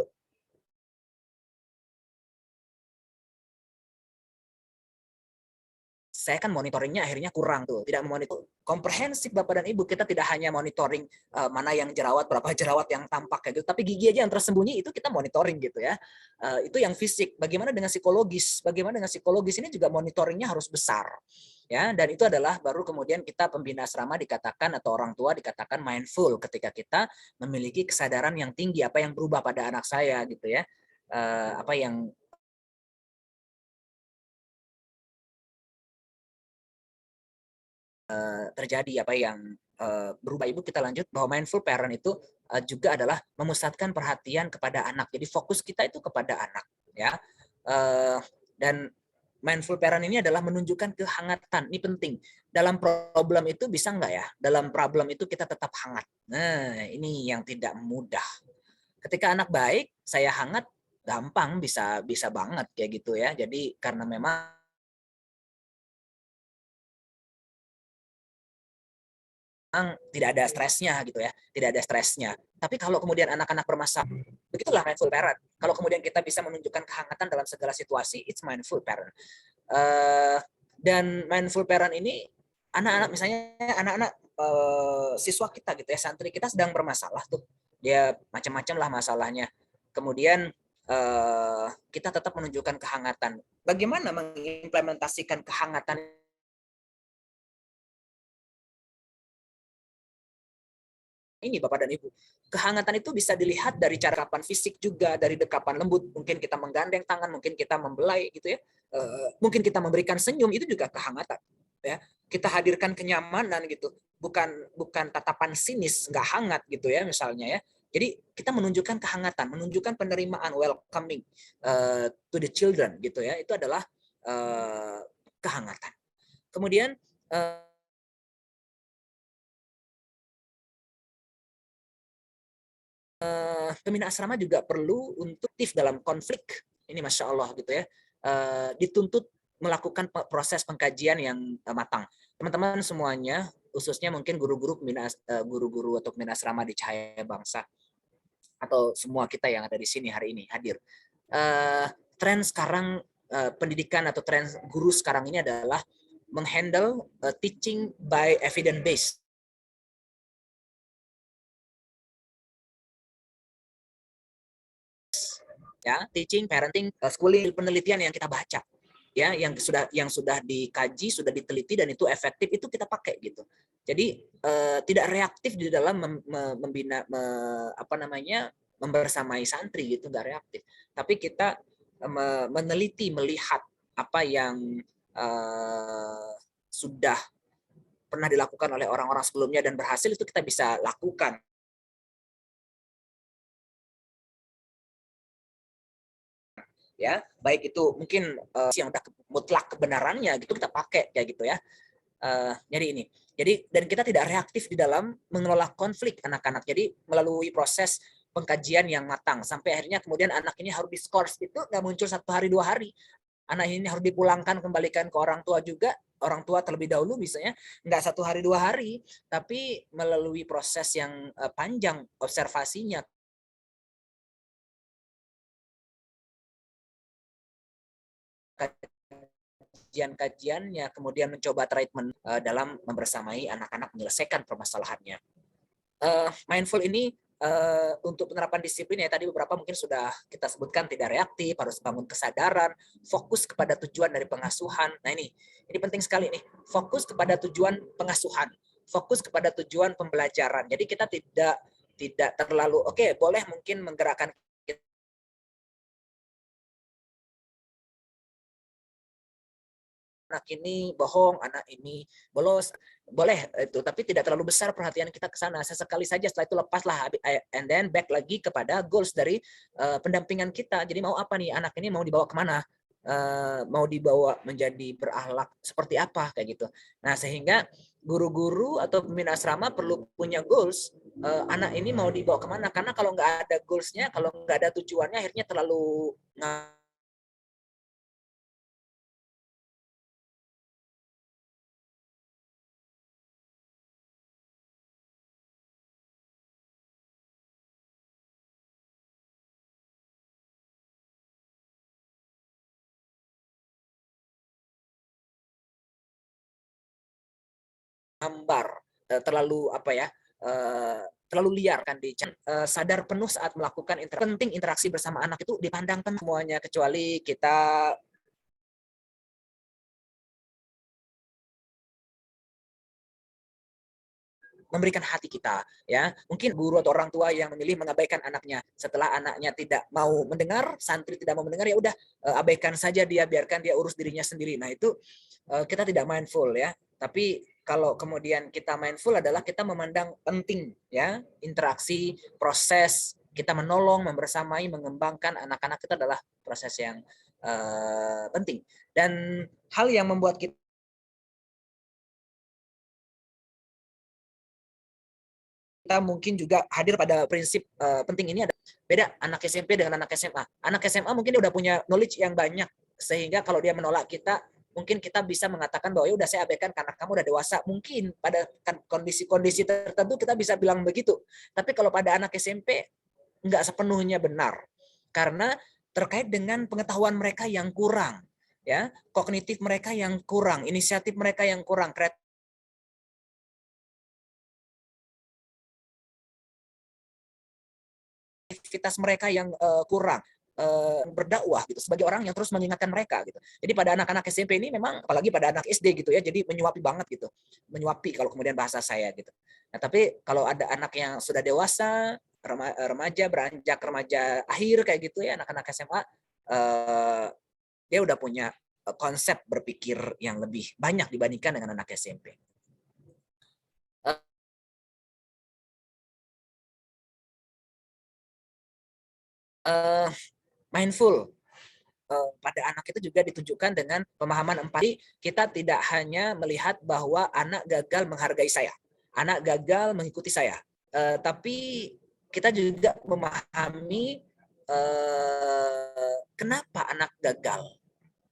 saya kan monitoringnya akhirnya kurang tuh, tidak memonitor komprehensif Bapak dan Ibu. Kita tidak hanya monitoring mana yang jerawat, berapa jerawat yang tampak kayak gitu, tapi gigi aja yang tersembunyi itu kita monitoring gitu ya. Itu yang fisik. Bagaimana dengan psikologis? Bagaimana dengan psikologis ini juga monitoringnya harus besar. Ya, dan itu adalah baru kemudian kita pembina asrama dikatakan atau orang tua dikatakan mindful ketika kita memiliki kesadaran yang tinggi apa yang berubah pada anak saya gitu ya. Apa yang terjadi apa yang berubah. Ibu kita lanjut bahwa mindful parent itu juga adalah memusatkan perhatian kepada anak. Jadi fokus kita itu kepada anak ya. Dan mindful parent ini adalah menunjukkan kehangatan. Ini penting. Dalam problem itu bisa enggak ya? Dalam problem itu kita tetap hangat. Nah, ini yang tidak mudah. Ketika anak baik, saya hangat gampang bisa banget kayak gitu ya. Jadi karena memang tidak ada stresnya gitu ya, tidak ada stresnya. Tapi kalau kemudian anak-anak bermasalah, begitulah mindful parent. Kalau kemudian kita bisa menunjukkan kehangatan dalam segala situasi, it's mindful parent. Dan mindful parent ini anak-anak misalnya anak-anak siswa kita gitu ya, santri kita sedang bermasalah tuh, dia macam-macam lah masalahnya. Kemudian kita tetap menunjukkan kehangatan. Bagaimana mengimplementasikan kehangatan ini Bapak dan Ibu? Kehangatan itu bisa dilihat dari carapan fisik juga, dari dekapan lembut, mungkin kita menggandeng tangan, mungkin kita membelai gitu ya, mungkin kita memberikan senyum, itu juga kehangatan ya. Kita hadirkan kenyamanan gitu, bukan tatapan sinis, nggak hangat gitu ya misalnya ya. Jadi kita menunjukkan kehangatan, menunjukkan penerimaan, welcoming to the children gitu ya, itu adalah kehangatan. Kemudian pembina asrama juga perlu untuk aktif dalam konflik. Ini Masya Allah gitu ya. Dituntut melakukan proses pengkajian yang matang. Teman-teman semuanya, khususnya mungkin guru-guru atau pembina asrama di Cahaya Bangsa, atau semua kita yang ada di sini hari ini hadir. Tren sekarang pendidikan atau tren guru sekarang ini adalah menghandle teaching by evidence based. Ya, teaching, parenting, schooling, penelitian yang kita baca, ya, yang sudah dikaji, sudah diteliti dan itu efektif, itu kita pakai gitu. Jadi tidak reaktif di dalam membina membersamai santri gitu, nggak reaktif. Tapi kita meneliti, melihat apa yang sudah pernah dilakukan oleh orang-orang sebelumnya dan berhasil, itu kita bisa lakukan. Ya, baik itu mungkin yang udah mutlak kebenarannya gitu kita pakai kayak gitu ya. Jadi dan kita tidak reaktif di dalam mengelola konflik anak-anak. Jadi melalui proses pengkajian yang matang sampai akhirnya kemudian anak ini harus diskors, itu nggak muncul 1 hari 2 hari. Anak ini harus dipulangkan, kembalikan ke orang tua juga, orang tua terlebih dahulu misalnya, nggak 1 hari 2 hari, tapi melalui proses yang panjang observasinya, kajian-kajiannya, kemudian mencoba treatment dalam membersamai anak-anak menyelesaikan permasalahannya. Mindful ini untuk penerapan disiplin ya tadi beberapa mungkin sudah kita sebutkan, tidak reaktif, harus bangun kesadaran, fokus kepada tujuan dari pengasuhan. Nah ini penting sekali nih, fokus kepada tujuan pengasuhan, fokus kepada tujuan pembelajaran. Jadi kita tidak terlalu boleh mungkin menggerakkan anak ini bohong, anak ini bolos, boleh itu, tapi tidak terlalu besar perhatian kita ke sana. Sesekali saja, setelah itu lepaslah, and then back lagi kepada goals dari pendampingan kita. Jadi mau apa nih anak ini, mau dibawa kemana? Mau dibawa menjadi berakhlak seperti apa kayak gitu. Nah sehingga guru-guru atau pembina asrama perlu punya goals. Anak ini mau dibawa kemana? Karena kalau nggak ada goalsnya, kalau nggak ada tujuannya, akhirnya terlalu hambar, terlalu terlalu liar kan sadar penuh saat melakukan penting interaksi bersama anak itu dipandang penuh semuanya, kecuali kita memberikan hati kita, ya. Mungkin guru atau orang tua yang memilih mengabaikan anaknya. Setelah anaknya tidak mau mendengar, santri tidak mau mendengar, ya udah abaikan saja dia, biarkan dia urus dirinya sendiri. Nah, itu kita tidak mindful ya. Tapi kalau kemudian kita mindful adalah kita memandang penting ya, interaksi, proses, kita menolong, membersamai, mengembangkan anak-anak itu adalah proses yang penting. Dan hal yang membuat kita mungkin juga hadir pada prinsip penting ini ada beda anak SMP dengan anak SMA. Anak SMA mungkin dia udah punya knowledge yang banyak, sehingga kalau dia menolak kita, mungkin kita bisa mengatakan bahwa ya udah saya abaikan karena kamu udah dewasa. Mungkin pada kondisi-kondisi tertentu kita bisa bilang begitu. Tapi kalau pada anak SMP nggak sepenuhnya benar, karena terkait dengan pengetahuan mereka yang kurang, ya, kognitif mereka yang kurang, inisiatif mereka yang kurang, aktivitas mereka yang kurang, berdakwah gitu sebagai orang yang terus mengingatkan mereka gitu. Jadi pada anak-anak SMP ini memang, apalagi pada anak SD gitu ya, jadi menyuapi banget gitu, menyuapi kalau kemudian bahasa saya gitu. Nah tapi kalau ada anak yang sudah dewasa, remaja, beranjak remaja akhir kayak gitu ya, anak-anak SMA, dia udah punya konsep berpikir yang lebih banyak dibandingkan dengan anak SMP. Mindful pada anak itu juga ditunjukkan dengan pemahaman empati. Kita tidak hanya melihat bahwa anak gagal menghargai saya, anak gagal mengikuti saya, tapi kita juga memahami kenapa anak gagal.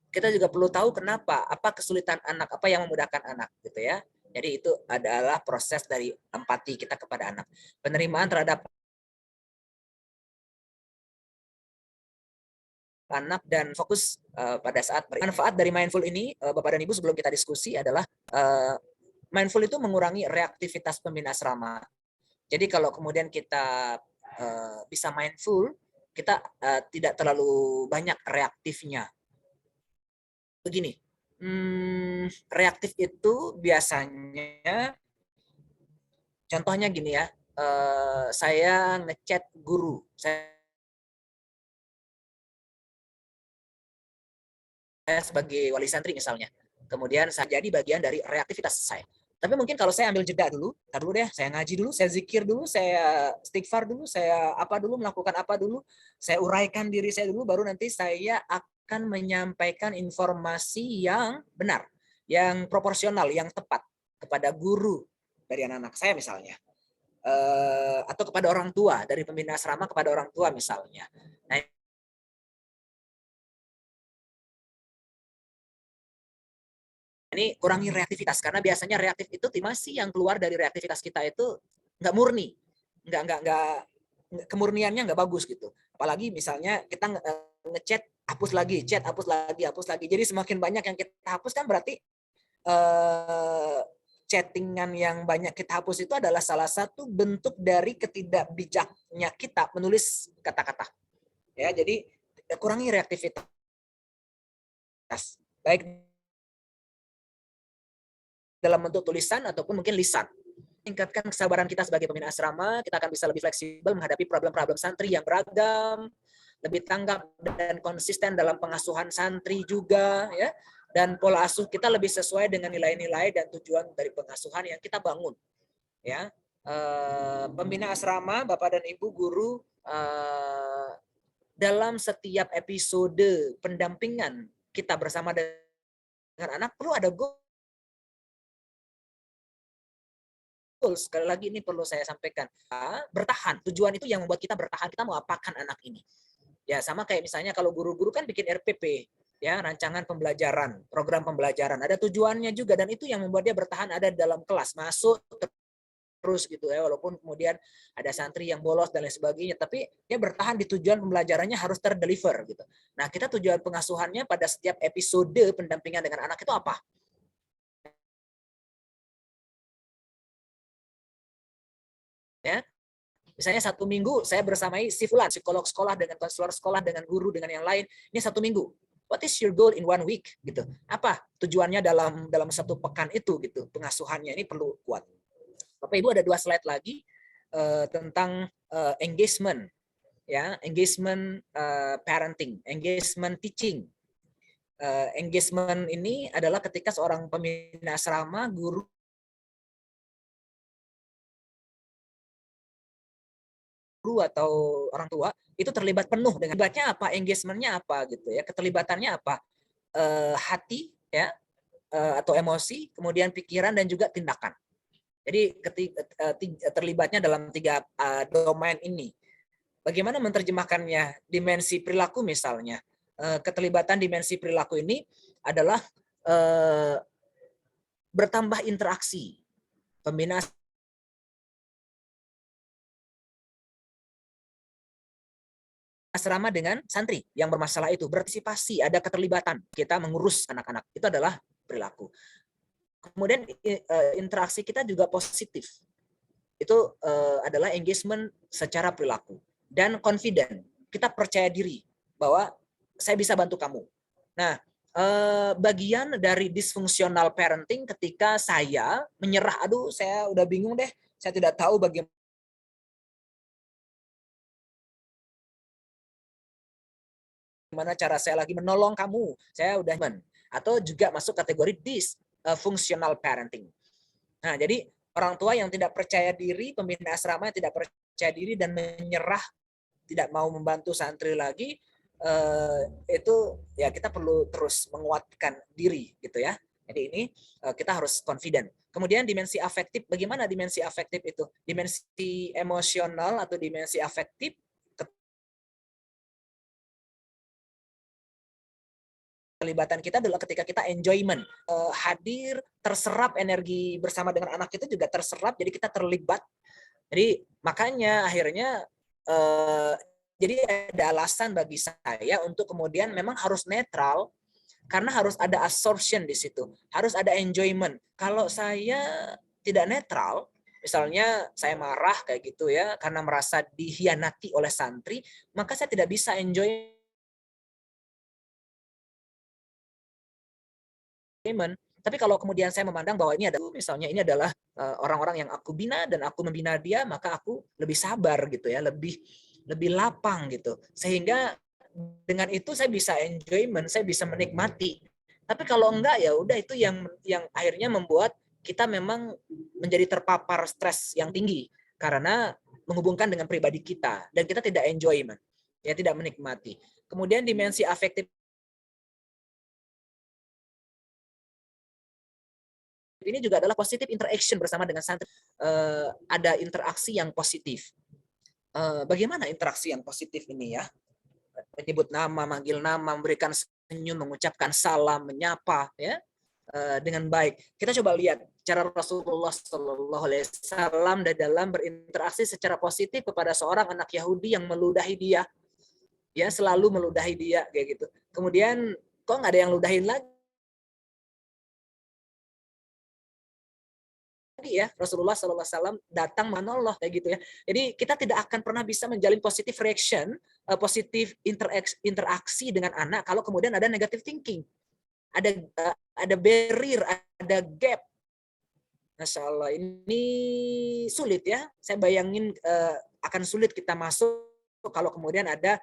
Kita juga perlu tahu kenapa, apa kesulitan anak, apa yang memudahkan anak gitu ya. Jadi itu adalah proses dari empati kita kepada anak. Penerimaan terhadap anak dan fokus pada saat manfaat dari mindful ini, Bapak dan Ibu, sebelum kita diskusi adalah mindful itu mengurangi reaktivitas pembina asrama. Jadi kalau kemudian kita bisa mindful, kita tidak terlalu banyak reaktifnya. Begini, reaktif itu biasanya, contohnya gini ya, saya ngechat guru, saya sebagai wali santri misalnya, kemudian saya jadi bagian dari reaktivitas saya. Tapi mungkin kalau saya ambil jeda dulu, deh, saya ngaji dulu, saya zikir dulu, saya istighfar dulu, saya apa dulu, melakukan apa dulu, saya uraikan diri saya dulu, baru nanti saya akan menyampaikan informasi yang benar, yang proporsional, yang tepat kepada guru dari anak-anak saya misalnya, atau kepada orang tua, dari pembina asrama kepada orang tua misalnya. Nah, ini kurangi reaktivitas, karena biasanya reaktif itu timasi yang keluar dari reaktivitas kita itu nggak murni, nggak kemurniannya nggak bagus gitu. Apalagi misalnya kita ngechat hapus lagi, chat hapus lagi, hapus lagi. Jadi semakin banyak yang kita hapus kan berarti chattingan yang banyak kita hapus itu adalah salah satu bentuk dari ketidakbijaknya kita menulis kata-kata. Ya, jadi kurangi reaktivitas. Baik dalam bentuk tulisan ataupun mungkin lisan. Tingkatkan kesabaran kita sebagai pembina asrama, kita akan bisa lebih fleksibel menghadapi problem-problem santri yang beragam, lebih tanggap dan konsisten dalam pengasuhan santri juga, ya. Dan pola asuh kita lebih sesuai dengan nilai-nilai dan tujuan dari pengasuhan yang kita bangun, ya. Pembina asrama, Bapak dan Ibu guru, dalam setiap episode pendampingan kita bersama dengan anak perlu ada goal. Sekali lagi ini perlu saya sampaikan, bertahan. Tujuan itu yang membuat kita bertahan. Kita mau apakan anak ini? Ya sama kayak misalnya kalau guru-guru kan bikin RPP, ya rancangan pembelajaran, program pembelajaran. Ada tujuannya juga dan itu yang membuat dia bertahan ada dalam kelas, masuk terus gitu ya. Walaupun kemudian ada santri yang bolos dan lain sebagainya, tapi dia bertahan di tujuan pembelajarannya harus terdeliver gitu. Nah kita tujuan pengasuhannya pada setiap episode pendampingan dengan anak itu apa? Ya, misalnya 1 minggu saya bersamai si fulan, psikolog sekolah dengan konselor sekolah dengan guru dengan yang lain. Ini 1 minggu. What is your goal in 1 week gitu? Apa tujuannya dalam 1 pekan itu gitu? Pengasuhannya ini perlu kuat. Bapak Ibu ada 2 slide lagi tentang engagement, ya, engagement parenting, engagement teaching. Engagement ini adalah ketika seorang pembina asrama, guru atau orang tua itu terlibat penuh dengan terlibatnya apa, engagementnya apa gitu ya, keterlibatannya apa, hati ya atau emosi, kemudian pikiran dan juga tindakan. Jadi terlibatnya dalam 3 domain ini. Bagaimana menerjemahkannya? Dimensi perilaku misalnya, keterlibatan dimensi perilaku ini adalah bertambah interaksi pembina asrama dengan santri yang bermasalah itu, berpartisipasi, ada keterlibatan, kita mengurus anak-anak, itu adalah perilaku. Kemudian interaksi kita juga positif, itu adalah engagement secara perilaku. Dan confident, kita percaya diri bahwa saya bisa bantu kamu. Nah, bagian dari dysfunctional parenting ketika saya menyerah, aduh saya udah bingung deh, saya tidak tahu bagaimana cara saya lagi menolong kamu, saya udah atau juga masuk kategori dysfunctional parenting. Nah, jadi orang tua yang tidak percaya diri, pembina asrama yang tidak percaya diri dan menyerah, tidak mau membantu santri lagi, itu ya kita perlu terus menguatkan diri gitu ya. Jadi ini kita harus confident. Kemudian dimensi afektif, bagaimana dimensi afektif itu? Dimensi emosional atau dimensi afektif keterlibatan kita adalah ketika kita enjoyment, hadir, terserap energi bersama dengan anak itu juga terserap, jadi kita terlibat. Jadi makanya akhirnya jadi ada alasan bagi saya untuk kemudian memang harus netral, karena harus ada absorption di situ, harus ada enjoyment. Kalau saya tidak netral, misalnya saya marah kayak gitu ya, karena merasa dikhianati oleh santri, maka saya tidak bisa enjoy. Tapi kalau kemudian saya memandang bahwa ini adalah misalnya ini adalah orang-orang yang aku bina dan aku membina dia, maka aku lebih sabar gitu ya, lebih lapang gitu. Sehingga dengan itu saya bisa enjoyment, saya bisa menikmati. Tapi kalau enggak ya udah itu yang akhirnya membuat kita memang menjadi terpapar stres yang tinggi karena menghubungkan dengan pribadi kita dan kita tidak enjoyment, ya tidak menikmati. Kemudian dimensi afektif ini juga adalah positive interaction bersama dengan santri. Ada interaksi yang positif. Bagaimana interaksi yang positif ini ya? Menyebut nama, manggil nama, memberikan senyum, mengucapkan salam, menyapa, ya dengan baik. Kita coba lihat cara Rasulullah Shallallahu Alaihi Wasallam dalam berinteraksi secara positif kepada seorang anak Yahudi yang meludahi dia, ya selalu meludahi dia kayak gitu. Kemudian kok nggak ada yang ludahin lagi? ya, Rasulullah SAW datang menolong kayak gitu ya. Jadi kita tidak akan pernah bisa menjalin positive reaction, positif interaksi dengan anak kalau kemudian ada negative thinking. Ada barrier, ada gap. Masya Allah, ini sulit ya. Saya bayangin akan sulit kita masuk kalau kemudian ada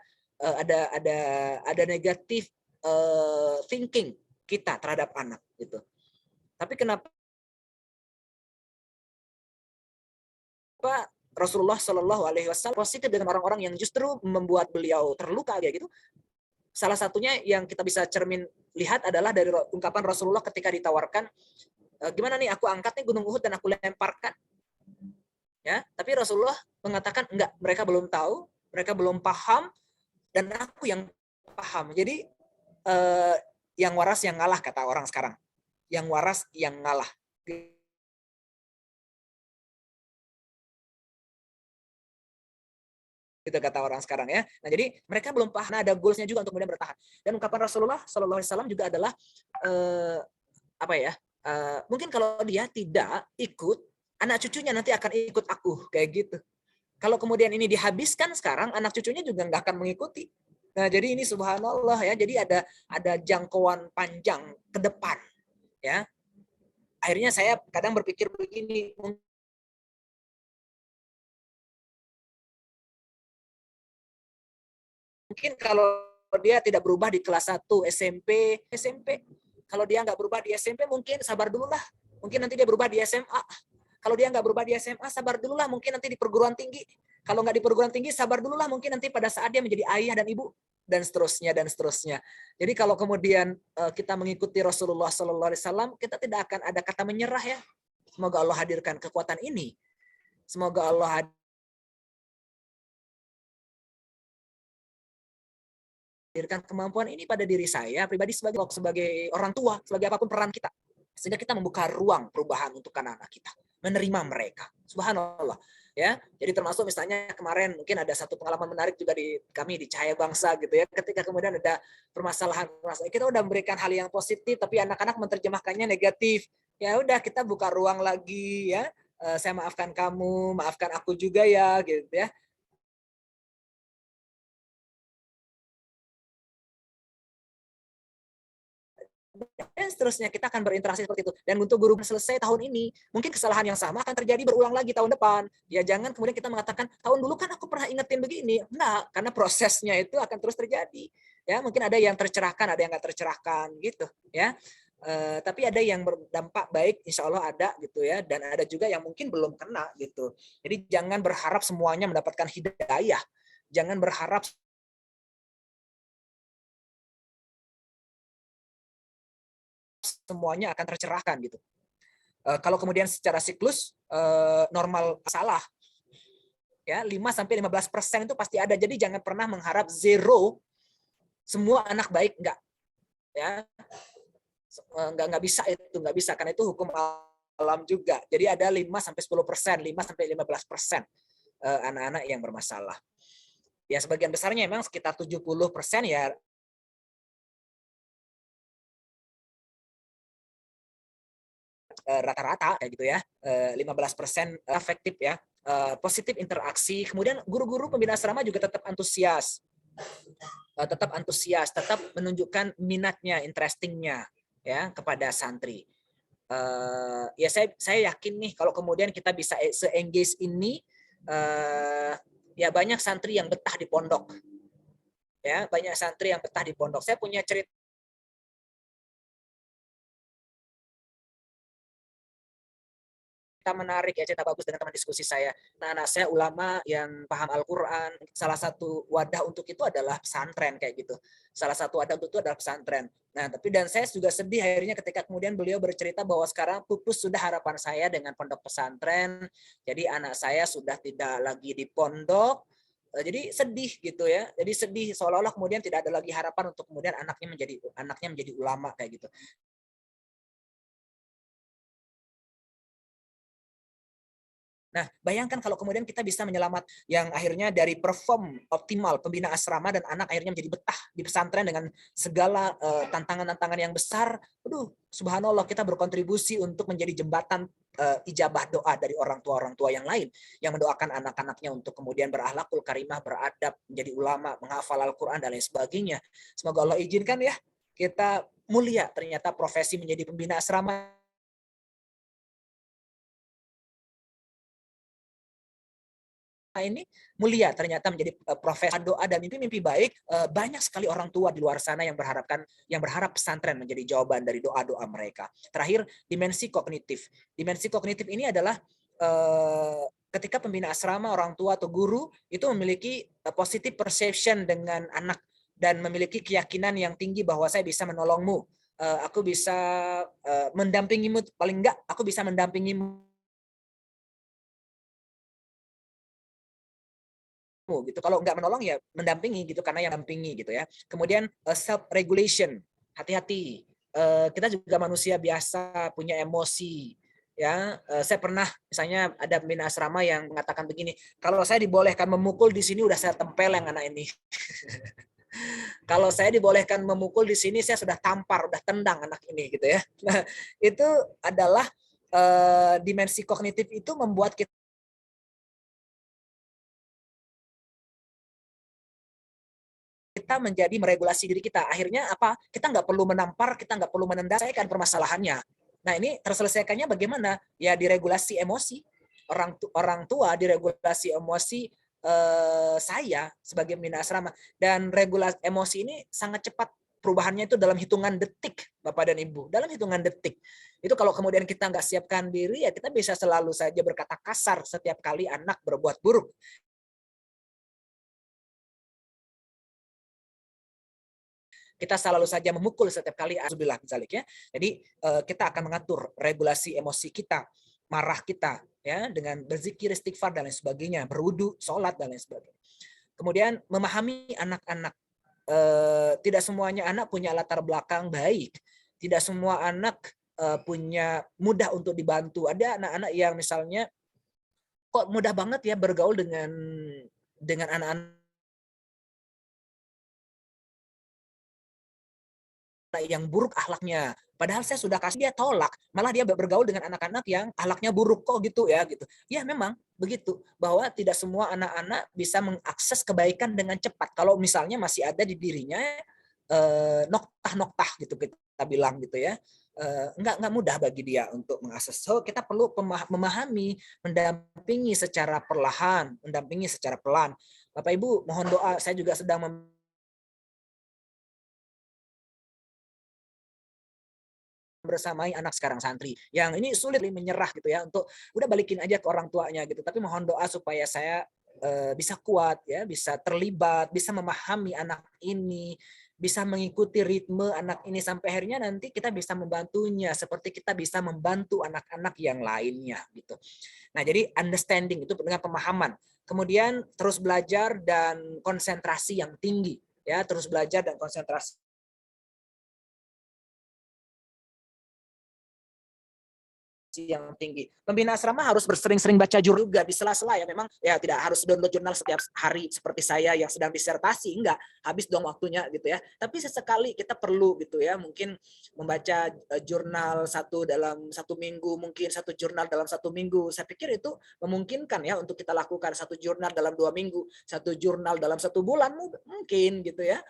negatif thinking kita terhadap anak gitu. Tapi kenapa Rasulullah Shallallahu Alaihi Wasallam positif dengan orang-orang yang justru membuat beliau terluka kayak gitu? Salah satunya yang kita bisa lihat adalah dari ungkapan Rasulullah ketika ditawarkan, gimana nih aku angkat nih gunung Uhud dan aku lemparkan, ya. Tapi Rasulullah mengatakan enggak, mereka belum tahu, mereka belum paham, dan aku yang paham. Jadi yang waras yang ngalah kata orang sekarang, yang waras yang ngalah. Itu kata orang sekarang ya. Nah, jadi mereka belum paham, ada goalsnya juga untuk kemudian bertahan. Dan ungkapan Rasulullah Shallallahu Alaihi Wasallam juga adalah mungkin kalau dia tidak ikut, anak cucunya nanti akan ikut aku kayak gitu. Kalau kemudian ini dihabiskan sekarang, anak cucunya juga nggak akan mengikuti. Nah, jadi ini subhanallah ya. Jadi ada jangkauan panjang ke depan ya. Akhirnya saya kadang berpikir begini, mungkin kalau dia tidak berubah di kelas 1 SMP, kalau dia nggak berubah di SMP, mungkin sabar dulu lah. Mungkin nanti dia berubah di SMA. Kalau dia nggak berubah di SMA, sabar dulu lah. Mungkin nanti di perguruan tinggi. Kalau nggak di perguruan tinggi, sabar dulu lah. Mungkin nanti pada saat dia menjadi ayah dan ibu. Dan seterusnya, dan seterusnya. Jadi kalau kemudian kita mengikuti Rasulullah SAW, kita tidak akan ada kata menyerah ya. Semoga Allah hadirkan kekuatan ini. Semoga Allah hadirkan kemampuan ini pada diri saya pribadi sebagai orang tua, sebagai apapun peran kita, sehingga kita membuka ruang perubahan untuk anak-anak kita, menerima mereka. Subhanallah ya. Jadi termasuk misalnya kemarin mungkin ada satu pengalaman menarik juga di kami di Cahaya Bangsa gitu ya, ketika kemudian ada permasalahan kita udah memberikan hal yang positif tapi anak-anak menerjemahkannya negatif. Ya udah, kita buka ruang lagi ya. Saya maafkan kamu, maafkan aku juga ya gitu ya. Dan seterusnya kita akan berinteraksi seperti itu. Dan untuk guru selesai tahun ini, mungkin kesalahan yang sama akan terjadi berulang lagi tahun depan. Ya jangan kemudian kita mengatakan tahun dulu kan aku pernah ingetin begini. Nah, karena prosesnya itu akan terus terjadi. Ya mungkin ada yang tercerahkan, ada yang nggak tercerahkan gitu. Ya. Tapi ada yang berdampak baik, insya Allah ada gitu ya. Dan ada juga yang mungkin belum kena gitu. Jadi jangan berharap semuanya mendapatkan hidayah. Jangan berharap semuanya akan tercerahkan gitu. Kalau kemudian secara siklus normal salah ya 5-15% itu pasti ada. Jadi jangan pernah mengharap zero semua anak baik, enggak ya. Enggak bisa, itu enggak bisa karena itu hukum alam juga. Jadi ada 5-10%, 5-15% anak-anak yang bermasalah. Ya sebagian besarnya memang sekitar 70% ya rata-rata kayak gitu ya, 15% efektif ya, positif interaksi. Kemudian guru-guru pembina asrama juga tetap antusias, tetap menunjukkan minatnya, interestingnya ya kepada santri. Ya saya yakin nih kalau kemudian kita bisa se-engage ini, ya banyak santri yang betah di pondok, ya banyak santri yang betah di pondok. Saya punya cerita menarik ya, cerita bagus dengan teman diskusi saya. Nah, anak saya ulama yang paham Al-Quran. Salah satu wadah untuk itu adalah pesantren kayak gitu. Salah satu wadah untuk itu adalah pesantren. Nah, dan saya juga sedih akhirnya ketika kemudian beliau bercerita bahwa sekarang pupus sudah harapan saya dengan pondok pesantren. Jadi anak saya sudah tidak lagi di pondok. Jadi sedih gitu ya. Jadi sedih seolah-olah kemudian tidak ada lagi harapan untuk kemudian anaknya menjadi ulama kayak gitu. Nah, bayangkan kalau kemudian kita bisa menyelamat yang akhirnya dari perform optimal pembina asrama dan anak akhirnya menjadi betah di pesantren dengan segala tantangan-tantangan yang besar. Aduh, subhanallah, kita berkontribusi untuk menjadi jembatan ijabah doa dari orang tua yang lain yang mendoakan anak-anaknya untuk kemudian berakhlakul karimah, beradab, menjadi ulama, menghafal Al-Qur'an dan lain sebagainya. Semoga Allah izinkan ya kita mulia ternyata profesi menjadi pembina asrama ini mulia ternyata menjadi profesi doa dan mimpi-mimpi baik. Banyak sekali orang tua di luar sana yang berharap pesantren menjadi jawaban dari doa-doa mereka. Terakhir, dimensi kognitif. Dimensi kognitif ini adalah ketika pembina asrama, orang tua atau guru itu memiliki positive perception dengan anak dan memiliki keyakinan yang tinggi bahwa saya bisa menolongmu, aku bisa mendampingimu, paling enggak aku bisa mendampingimu gitu. Kalau nggak menolong ya mendampingi gitu, karena yang dampingi gitu ya. Kemudian self regulation, hati-hati. Kita juga manusia biasa, punya emosi ya. Saya pernah misalnya ada pembina asrama yang mengatakan begini, kalau saya dibolehkan memukul di sini udah saya tempeleng anak ini. Kalau saya dibolehkan memukul di sini saya sudah tampar, udah tendang anak ini gitu ya. Nah, itu adalah dimensi kognitif itu membuat kita menjadi meregulasi diri kita. Akhirnya apa? Kita nggak perlu menampar, kita nggak perlu menendaskan permasalahannya. Nah, ini terselesaikannya bagaimana? Ya diregulasi emosi. Orang tua diregulasi emosi saya sebagai pembina asrama. Dan regulasi emosi ini sangat cepat. Perubahannya itu dalam hitungan detik, Bapak dan Ibu. Dalam hitungan detik. Itu kalau kemudian kita nggak siapkan diri, ya kita bisa selalu saja berkata kasar setiap kali anak berbuat buruk. Kita selalu saja memukul setiap kali azubillah misalnya ya. Jadi kita akan mengatur regulasi emosi kita, marah kita ya dengan berzikir, istighfar dan lain sebagainya, berwudu, sholat dan lain sebagainya. Kemudian memahami anak-anak. Tidak semuanya anak punya latar belakang baik. Tidak semua anak punya mudah untuk dibantu. Ada anak-anak yang misalnya kok mudah banget ya bergaul dengan anak-anak yang buruk akhlaknya. Padahal saya sudah kasih, dia tolak. Malah dia bergaul dengan anak-anak yang akhlaknya buruk kok gitu ya gitu. Ya memang begitu, bahwa tidak semua anak-anak bisa mengakses kebaikan dengan cepat. Kalau misalnya masih ada di dirinya noktah-noktah gitu kita bilang gitu ya. Enggak mudah bagi dia untuk mengakses. So kita perlu memahami, mendampingi secara perlahan, mendampingi secara pelan. Bapak Ibu mohon doa, saya juga sedang bersamai anak sekarang santri yang ini sulit menyerah gitu ya, untuk udah balikin aja ke orang tuanya gitu, tapi mohon doa supaya saya bisa kuat ya, bisa terlibat, bisa memahami anak ini, bisa mengikuti ritme anak ini sampai akhirnya nanti kita bisa membantunya seperti kita bisa membantu anak-anak yang lainnya gitu. Nah, jadi understanding itu dengan pemahaman. Kemudian terus belajar dan konsentrasi yang tinggi ya, terus belajar dan konsentrasi yang tinggi. Pembina asrama harus bersering-sering baca jurnal juga di sela-sela ya. Memang ya tidak harus download jurnal setiap hari seperti saya yang sedang disertasi, enggak, habis dong waktunya gitu ya. Tapi sesekali kita perlu gitu ya, mungkin membaca jurnal satu dalam 1 minggu, mungkin 1 jurnal dalam 1 minggu. Saya pikir itu memungkinkan ya untuk kita lakukan 1 jurnal dalam 2 minggu, 1 jurnal dalam 1 bulan mungkin gitu ya.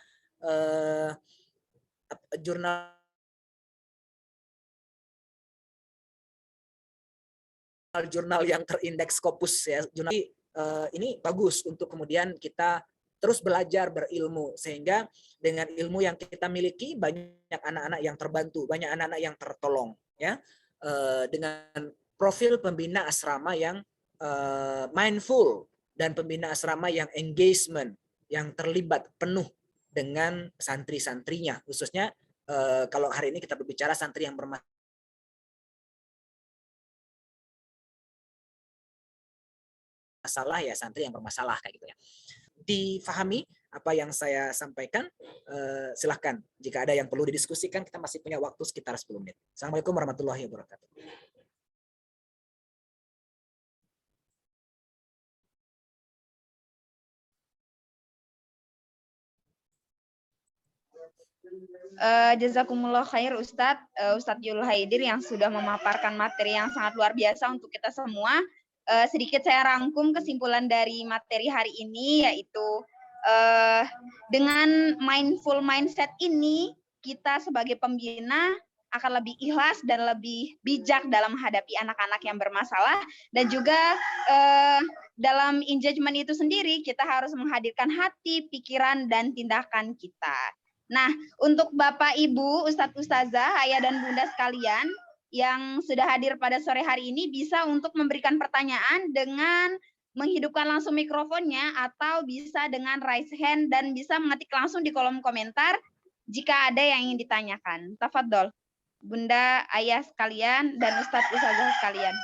Jurnal yang terindeks Scopus ya, jurnal ini bagus untuk kemudian kita terus belajar berilmu, sehingga dengan ilmu yang kita miliki banyak anak-anak yang terbantu, banyak anak-anak yang tertolong ya, dengan profil pembina asrama yang mindful dan pembina asrama yang engagement, yang terlibat penuh dengan santri-santrinya, khususnya kalau hari ini kita berbicara santri yang bermasalah, ya santri yang bermasalah kayak gitu ya. Difahami apa yang saya sampaikan? Silahkan. Jika ada yang perlu didiskusikan, kita masih punya waktu sekitar 10 menit. Assalamualaikum warahmatullahi wabarakatuh. Jazakumullah khair Ustadz Yul Haidir yang sudah memaparkan materi yang sangat luar biasa untuk kita semua. Sedikit saya rangkum kesimpulan dari materi hari ini, yaitu dengan mindful mindset ini, kita sebagai pembina akan lebih ikhlas dan lebih bijak dalam menghadapi anak-anak yang bermasalah, dan juga dalam engagement itu sendiri kita harus menghadirkan hati, pikiran, dan tindakan kita. Nah, untuk Bapak, Ibu, Ustadz, Ustazah, Ayah dan Bunda sekalian yang sudah hadir pada sore hari ini bisa untuk memberikan pertanyaan dengan menghidupkan langsung mikrofonnya atau bisa dengan raise hand dan bisa mengetik langsung di kolom komentar jika ada yang ingin ditanyakan. Tafadhol, Bunda, Ayah sekalian, dan Ustadz, Ustazah sekalian.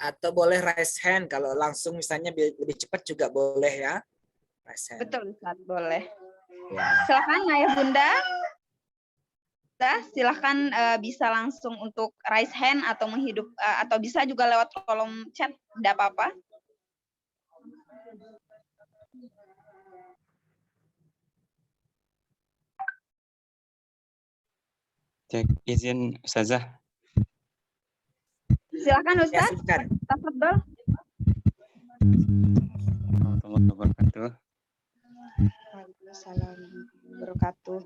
Atau boleh raise hand, kalau langsung misalnya lebih cepat juga boleh ya. Raise hand. Betul, Ustadz, boleh. Ya. Silakan Ayah Bunda. Silakan bisa langsung untuk raise hand atau atau bisa juga lewat kolom chat, tidak apa-apa. Cek izin Ustazah. Silakan Ya, Ustaz. silakan. Tafadhol. Warahmatullahi wabarakatuh. Waalaikumsalam warahmatullahi wabarakatuh.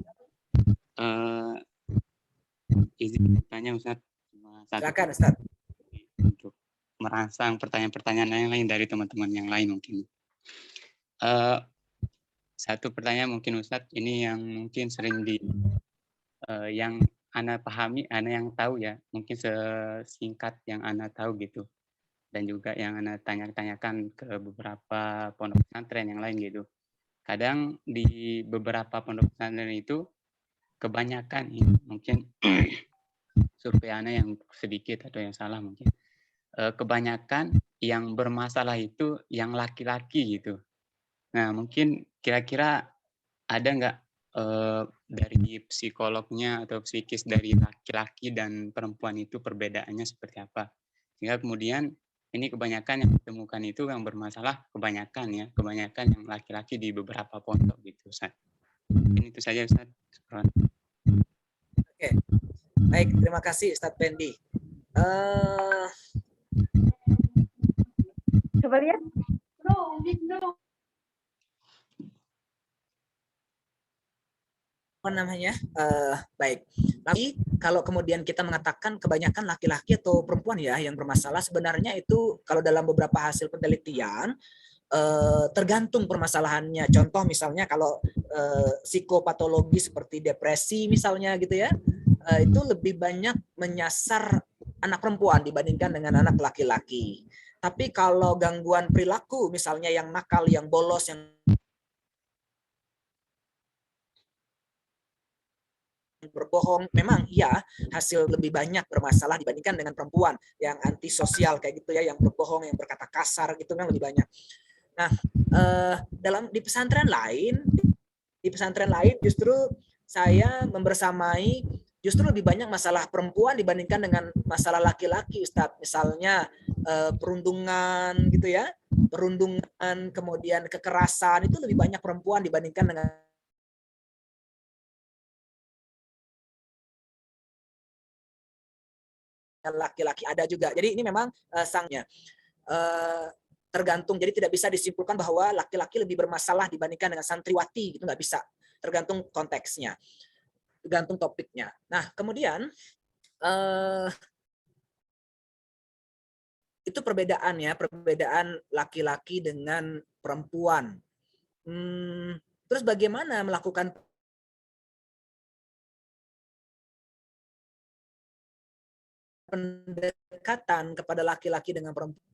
Izin bertanya Ustaz. Silakan Ustaz. Untuk merangsang pertanyaan-pertanyaan yang lain dari teman-teman yang lain mungkin. Satu pertanyaan mungkin Ustaz, ini yang mungkin sering yang Ana pahami, Ana yang tahu ya, mungkin sesingkat yang Ana tahu gitu. Dan juga yang Ana tanyakan ke beberapa pondok pesantren yang lain gitu. Kadang di beberapa pondok pesantren itu kebanyakan mungkin survei Ana yang sedikit atau yang salah mungkin. Kebanyakan yang bermasalah itu yang laki-laki gitu. Nah, mungkin kira-kira ada nggak dari psikolognya atau psikis dari laki-laki dan perempuan itu perbedaannya seperti apa? Sehingga kemudian ini kebanyakan yang ditemukan itu yang bermasalah kebanyakan yang laki-laki di beberapa pondok gitu, Ustaz. Mungkin itu saja, Ustaz. Oke. Baik, terima kasih Ustadz Pendi. Coba lihat. Apa namanya? Baik. Tapi kalau kemudian kita mengatakan kebanyakan laki-laki atau perempuan ya yang bermasalah, sebenarnya itu kalau dalam beberapa hasil penelitian tergantung permasalahannya. Contoh misalnya kalau psikopatologi seperti depresi misalnya gitu ya, itu lebih banyak menyasar anak perempuan dibandingkan dengan anak laki-laki. Tapi kalau gangguan perilaku misalnya yang nakal, yang bolos, yang berbohong, memang iya hasil lebih banyak bermasalah dibandingkan dengan perempuan yang antisosial kayak gitu ya, yang berbohong, yang berkata kasar gitu memang lebih banyak. Nah, di pesantren lain justru saya membersamai justru lebih banyak masalah perempuan dibandingkan dengan masalah laki-laki, Ustadz. Misalnya perundungan gitu ya, perundungan, kemudian kekerasan itu lebih banyak perempuan dibandingkan dengan laki-laki, ada juga. Jadi ini memang sangnya tergantung. Jadi tidak bisa disimpulkan bahwa laki-laki lebih bermasalah dibandingkan dengan santriwati, gitu nggak bisa. Tergantung konteksnya, tergantung topiknya. Nah kemudian itu perbedaannya, perbedaan laki-laki dengan perempuan. Terus bagaimana melakukan pendekatan kepada laki-laki dengan perempuan?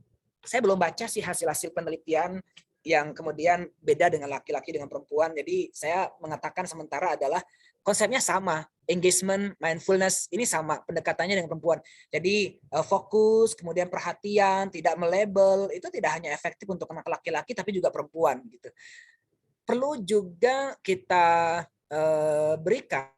Saya belum baca sih hasil-hasil penelitian yang kemudian beda dengan laki-laki dengan perempuan. Jadi saya mengatakan sementara adalah konsepnya sama, engagement, mindfulness ini sama pendekatannya dengan perempuan. Jadi fokus, kemudian perhatian, tidak melabel, itu tidak hanya efektif untuk anak laki-laki tapi juga perempuan gitu. Perlu juga kita berikan .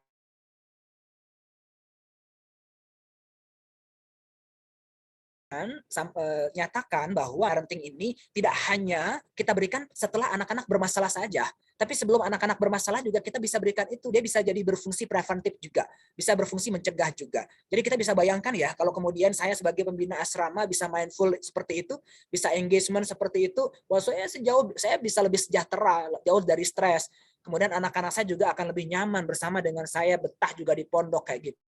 nyatakan bahwa parenting ini tidak hanya kita berikan setelah anak-anak bermasalah saja, tapi sebelum anak-anak bermasalah juga kita bisa berikan itu. Dia bisa jadi berfungsi preventif juga, bisa berfungsi mencegah juga. Jadi kita bisa bayangkan ya, kalau kemudian saya sebagai pembina asrama bisa mindful seperti itu, bisa engagement seperti itu, wah saya bisa lebih sejahtera, jauh dari stres. Kemudian anak-anak saya juga akan lebih nyaman bersama dengan saya, betah juga di pondok kayak gitu.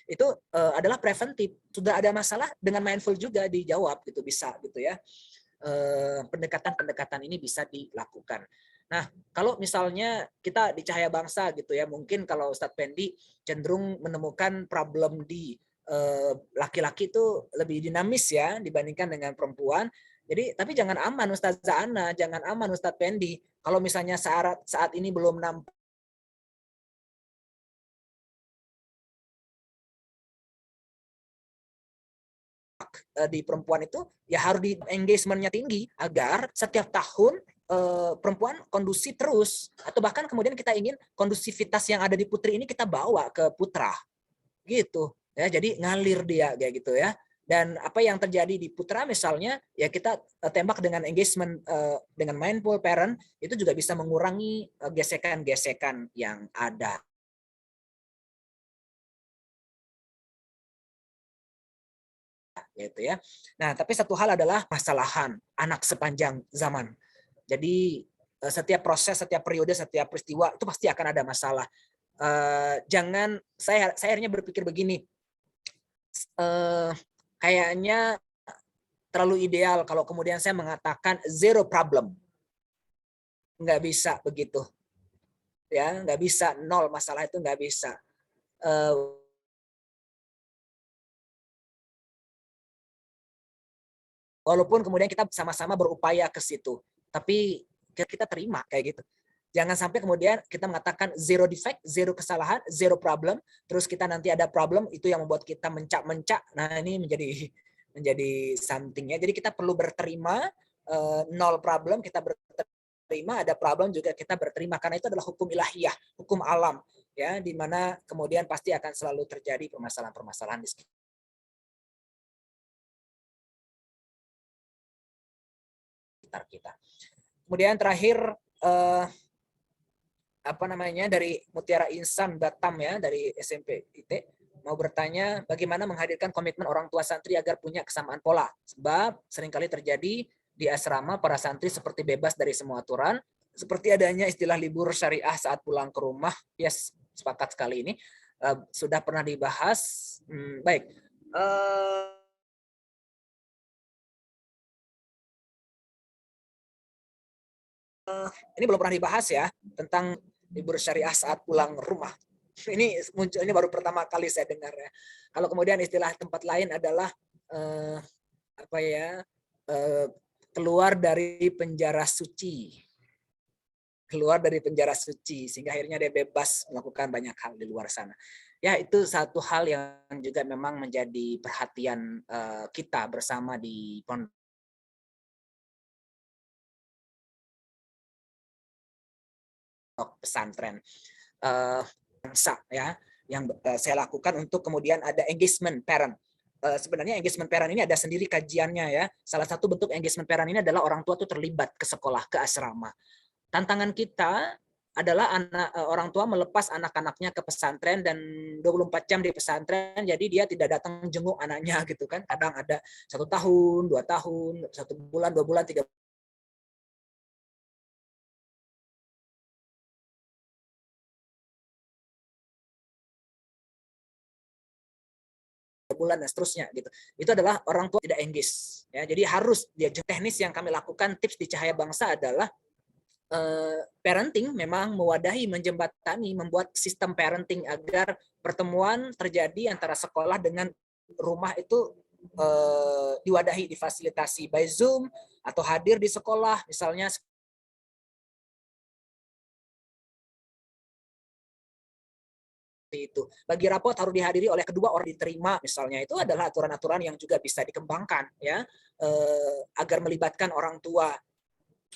Itu adalah preventif. Sudah ada masalah dengan mindful juga dijawab gitu, bisa gitu ya. Pendekatan-pendekatan ini bisa dilakukan. Nah, kalau misalnya kita di Cahaya Bangsa gitu ya, mungkin kalau Ustadz Pendi cenderung menemukan problem di laki-laki itu lebih dinamis ya dibandingkan dengan perempuan. Jadi, tapi jangan aman Ustazah Ana, jangan aman Ustadz Pendi. Kalau misalnya saat ini belum nampak di perempuan itu, ya harus di engagement-nya tinggi agar setiap tahun perempuan kondusif terus, atau bahkan kemudian kita ingin kondusivitas yang ada di putri ini kita bawa ke putra gitu ya, jadi ngalir dia kayak gitu ya. Dan apa yang terjadi di putra misalnya ya kita tembak dengan engagement dengan mindful parent, itu juga bisa mengurangi gesekan-gesekan yang ada gitu ya. Nah, tapi satu hal adalah masalahan anak sepanjang zaman. Jadi setiap proses, setiap periode, setiap peristiwa itu pasti akan ada masalah. Jangan saya akhirnya berpikir begini. Kayaknya terlalu ideal kalau kemudian saya mengatakan zero problem. Nggak bisa begitu. Ya, nggak bisa, nol masalah itu nggak bisa. Walaupun kemudian kita sama-sama berupaya ke situ, tapi kita terima kayak gitu. Jangan sampai kemudian kita mengatakan zero defect, zero kesalahan, zero problem, terus kita nanti ada problem, itu yang membuat kita mencak-mencak. Nah, ini menjadi something ya. Jadi kita perlu berterima, nol problem kita berterima, ada problem juga kita berterima, karena itu adalah hukum ilahiyah, hukum alam ya, di mana kemudian pasti akan selalu terjadi permasalahan-permasalahan di sekitar kita. Kemudian terakhir dari Mutiara Insan Batam ya, dari SMP IT mau bertanya bagaimana menghadirkan komitmen orang tua santri agar punya kesamaan pola, sebab seringkali terjadi di asrama para santri seperti bebas dari semua aturan, seperti adanya istilah libur syariah saat pulang ke rumah. Yes, sepakat sekali ini sudah pernah dibahas. Baik. Ini belum pernah dibahas ya tentang libur syariah saat pulang rumah. Ini munculnya baru pertama kali saya dengar ya. Kalau kemudian istilah tempat lain adalah keluar dari penjara suci. Keluar dari penjara suci sehingga akhirnya dia bebas melakukan banyak hal di luar sana. Ya, itu satu hal yang juga memang menjadi perhatian kita bersama di pondok pesantren ya, yang saya lakukan untuk kemudian ada engagement parent. Sebenarnya engagement parent ini ada sendiri kajiannya ya. Salah satu bentuk engagement parent ini adalah orang tua tuh terlibat ke sekolah, ke asrama. Tantangan kita adalah orang tua melepas anak-anaknya ke pesantren dan 24 jam di pesantren, jadi dia tidak datang jenguk anaknya gitu kan. Kadang ada 1 tahun, 2 tahun, 1 bulan, 2 bulan, 3 bulan dan seterusnya gitu. Itu adalah orang tua tidak engage ya. Jadi harus diajak. Teknis yang kami lakukan, tips di Cahaya Bangsa adalah parenting memang mewadahi, menjembatani, membuat sistem parenting agar pertemuan terjadi antara sekolah dengan rumah itu diwadahi, difasilitasi by Zoom atau hadir di sekolah misalnya. Itu bagi rapot harus dihadiri oleh kedua orang diterima misalnya, itu adalah aturan-aturan yang juga bisa dikembangkan ya, agar melibatkan orang tua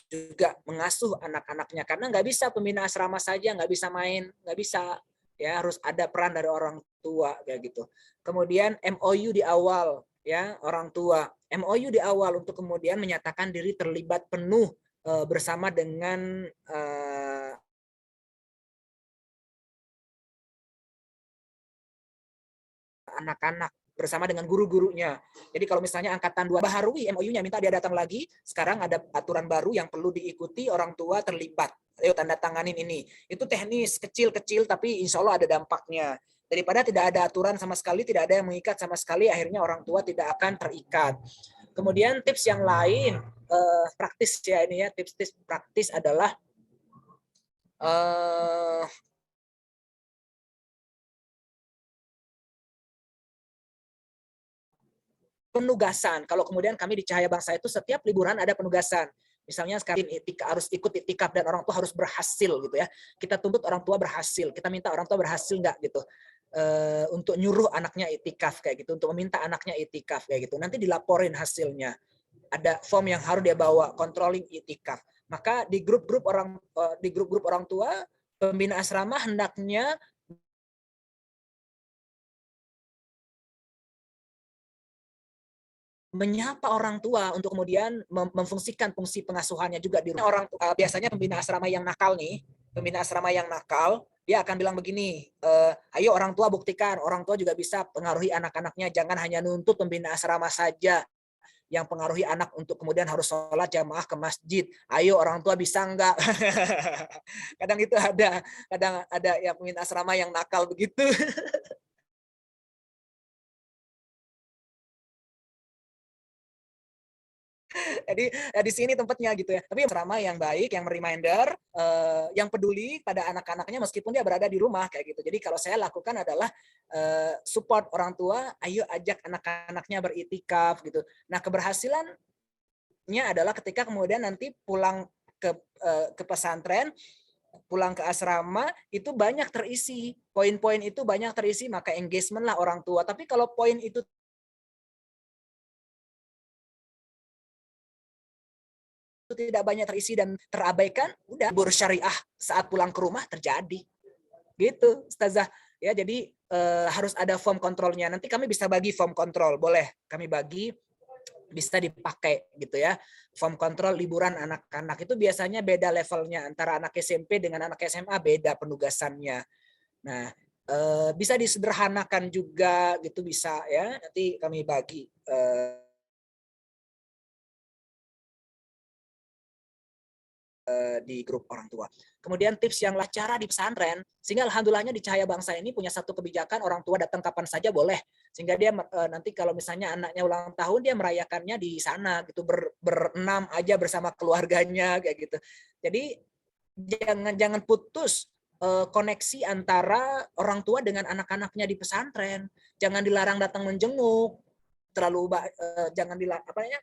juga mengasuh anak-anaknya, karena nggak bisa pembina asrama saja nggak bisa main, nggak bisa Ya, harus ada peran dari orang tua kayak gitu. Kemudian MOU di awal, ya, orang tua. MOU di awal untuk kemudian menyatakan diri terlibat penuh bersama dengan anak-anak, bersama dengan guru-gurunya. Jadi kalau misalnya angkatan 2 baharui MOU-nya, minta dia datang lagi, sekarang ada aturan baru yang perlu diikuti, orang tua terlibat. Ayo tanda tanganin ini. Itu teknis kecil-kecil tapi insya Allah ada dampaknya. Daripada tidak ada aturan sama sekali, tidak ada yang mengikat sama sekali, akhirnya orang tua tidak akan terikat. Kemudian tips yang lain, praktis ya ini ya, tips-tips praktis adalah penugasan. Kalau kemudian kami di Cahaya Bangsa itu setiap liburan ada penugasan. Misalnya sekarang harus ikut itikaf dan orang tua harus berhasil gitu ya. Kita tuntut orang tua berhasil. Kita minta orang tua berhasil nggak gitu. Untuk nyuruh anaknya itikaf kayak gitu. Untuk meminta anaknya itikaf kayak gitu. Nanti dilaporin hasilnya. Ada form yang harus dia bawa, controlling itikaf. Maka di grup-grup orang tua, pembina asrama hendaknya menyapa orang tua untuk kemudian memfungsikan fungsi pengasuhannya juga di rumah. Orang biasanya pembina asrama yang nakal nih, dia akan bilang begini, ayo orang tua buktikan, orang tua juga bisa pengaruhi anak-anaknya, jangan hanya nuntut pembina asrama saja yang pengaruhi anak untuk kemudian harus sholat jamaah ke masjid. Ayo orang tua bisa enggak? Kadang itu ada yang pembina asrama yang nakal begitu. Jadi di sini tempatnya gitu ya. Tapi asrama yang baik, yang reminder, yang peduli pada anak-anaknya meskipun dia berada di rumah kayak gitu. Jadi kalau saya lakukan adalah support orang tua, ayo ajak anak-anaknya beritikaf gitu. Nah keberhasilannya adalah ketika kemudian nanti pulang ke pesantren, pulang ke asrama itu banyak terisi, poin-poin itu banyak terisi, maka engagement lah orang tua. Tapi kalau poin itu tidak banyak terisi dan terabaikan, udah libur syariah saat pulang ke rumah terjadi. Gitu, Ustazah. Ya, jadi harus ada form kontrolnya. Nanti kami bisa bagi form kontrol, boleh kami bagi, bisa dipakai gitu ya. Form kontrol liburan anak-anak itu biasanya beda levelnya antara anak SMP dengan anak SMA, beda penugasannya. Nah, bisa disederhanakan juga gitu bisa ya. Nanti kami bagi di grup orang tua. Kemudian tips yang lah cara di pesantren, sehingga alhamdulillahnya di Cahaya Bangsa ini punya satu kebijakan orang tua datang kapan saja boleh. Sehingga dia nanti kalau misalnya anaknya ulang tahun dia merayakannya di sana gitu berenam aja bersama keluarganya kayak gitu. Jadi jangan putus koneksi antara orang tua dengan anak-anaknya di pesantren. Jangan dilarang datang menjenguk. Terlalu jangan dilarang apa ya?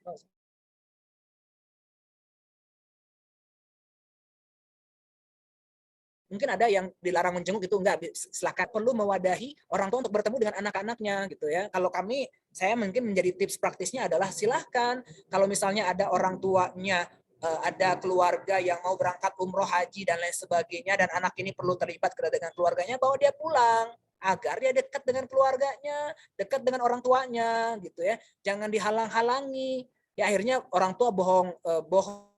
Mungkin ada yang dilarang menjenguk itu enggak, silakan, perlu mewadahi orang tua untuk bertemu dengan anak-anaknya gitu ya. Kalau saya mungkin menjadi tips praktisnya adalah silahkan kalau misalnya ada orang tuanya, ada keluarga yang mau berangkat umroh, haji dan lain sebagainya dan anak ini perlu terlibat dengan keluarganya, bawa dia pulang agar dia dekat dengan keluarganya, dekat dengan orang tuanya gitu ya. Jangan dihalang-halangi. Ya akhirnya orang tua bohong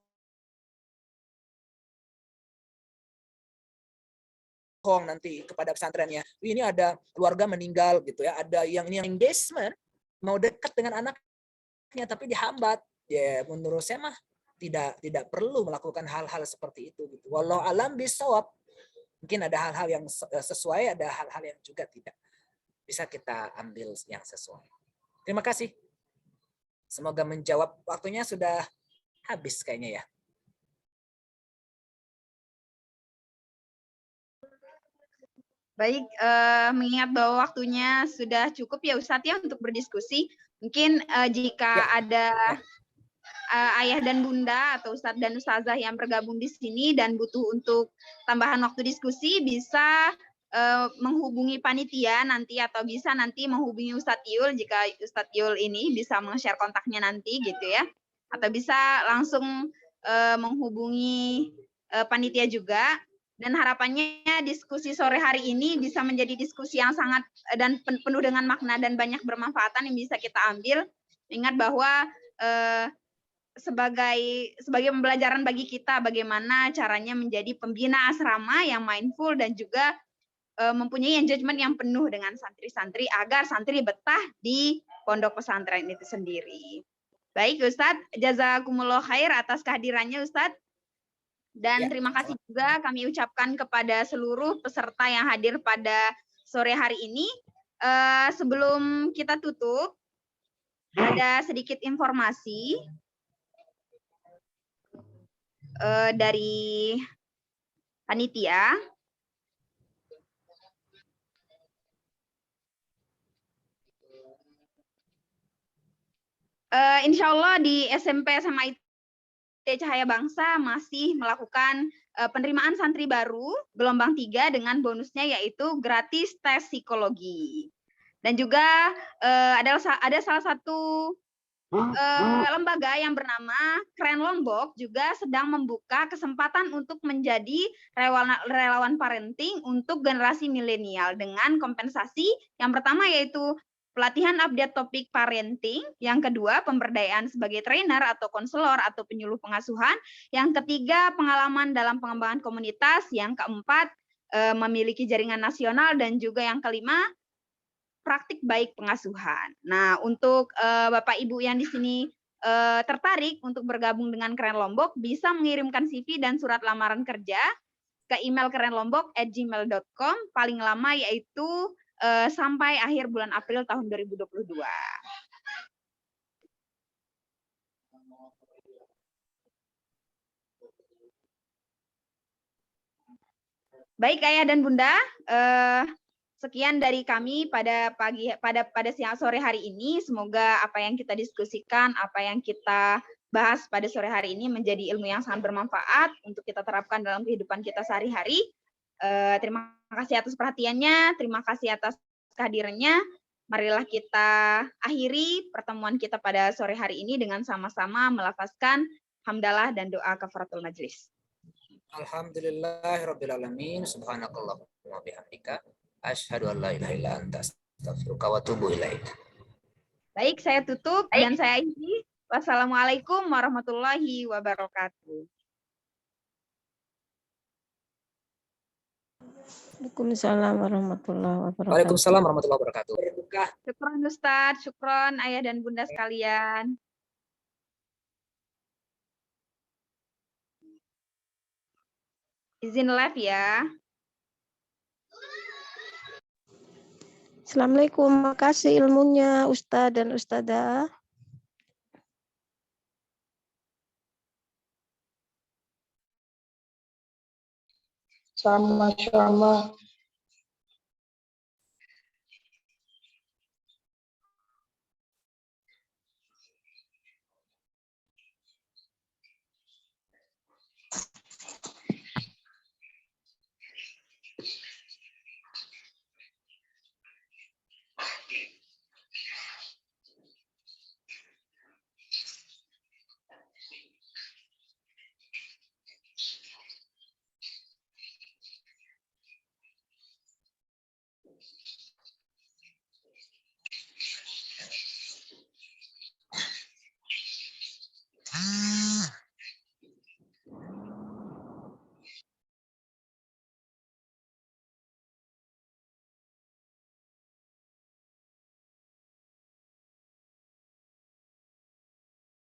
nanti kepada pesantrennya. Ini ada keluarga meninggal gitu ya, ada yang ini engagement mau dekat dengan anaknya tapi dihambat. Ya menurut saya mah tidak perlu melakukan hal-hal seperti itu gitu. Wallahu alam bisawab. Mungkin ada hal-hal yang sesuai, ada hal-hal yang juga tidak. Bisa kita ambil yang sesuai. Terima kasih. Semoga menjawab, waktunya sudah habis kayaknya ya. Baik, mengingat bahwa waktunya sudah cukup ya Ustadz ya untuk berdiskusi. Mungkin jika ada ayah dan bunda atau Ustadz dan Ustazah yang bergabung di sini dan butuh untuk tambahan waktu diskusi, bisa menghubungi panitia nanti atau bisa nanti menghubungi Ustadz Yul jika Ustadz Yul ini bisa meng-share kontaknya nanti gitu ya. Atau bisa langsung menghubungi panitia juga. Dan harapannya diskusi sore hari ini bisa menjadi diskusi yang sangat dan penuh dengan makna dan banyak bermanfaatan yang bisa kita ambil. Ingat bahwa sebagai pembelajaran bagi kita bagaimana caranya menjadi pembina asrama yang mindful dan juga mempunyai engagement yang penuh dengan santri-santri agar santri betah di pondok pesantren itu sendiri. Baik Ustadz, jazakumullah khair atas kehadirannya Ustadz. Dan terima kasih juga kami ucapkan kepada seluruh peserta yang hadir pada sore hari ini. Sebelum kita tutup, ada sedikit informasi dari panitia. Insya Allah di SMP SMA Cahaya Bangsa masih melakukan penerimaan santri baru gelombang 3 dengan bonusnya yaitu gratis tes psikologi. Dan juga ada salah satu lembaga yang bernama Keren Lombok juga sedang membuka kesempatan untuk menjadi relawan parenting untuk generasi milenial dengan kompensasi yang pertama yaitu pelatihan update topik parenting, yang kedua pemberdayaan sebagai trainer atau konselor atau penyuluh pengasuhan, yang ketiga pengalaman dalam pengembangan komunitas, yang keempat memiliki jaringan nasional, dan juga yang kelima praktik baik pengasuhan. Nah, untuk Bapak Ibu yang di sini tertarik untuk bergabung dengan Keren Lombok, bisa mengirimkan CV dan surat lamaran kerja ke email kerenlombok@gmail.com paling lama yaitu sampai akhir bulan April tahun 2022. Baik Ayah dan Bunda, sekian dari kami pada siang sore hari ini. Semoga apa yang kita diskusikan, apa yang kita bahas pada sore hari ini menjadi ilmu yang sangat bermanfaat untuk kita terapkan dalam kehidupan kita sehari-hari. Terima kasih atas perhatiannya, terima kasih atas kehadirannya. Marilah kita akhiri pertemuan kita pada sore hari ini dengan sama-sama melafazkan hamdalah dan doa kafaratul majlis. Alhamdulillahirrabbilalamin. Subhanakallahumma bihamdika. Asyhadu an la ilaha illa anta astaghfiruka wa atubu ilaik. Baik, saya tutup dan saya akhiri. Wassalamualaikum warahmatullahi wabarakatuh. Waalaikumsalam warahmatullahi wabarakatuh. Waalaikumsalam warahmatullahi wabarakatuh. Syukron Ustadz, syukron Ayah dan Bunda sekalian. Izin live ya. Assalamualaikum, makasih ilmunya Ustadz dan Ustadzah. Sama-sama.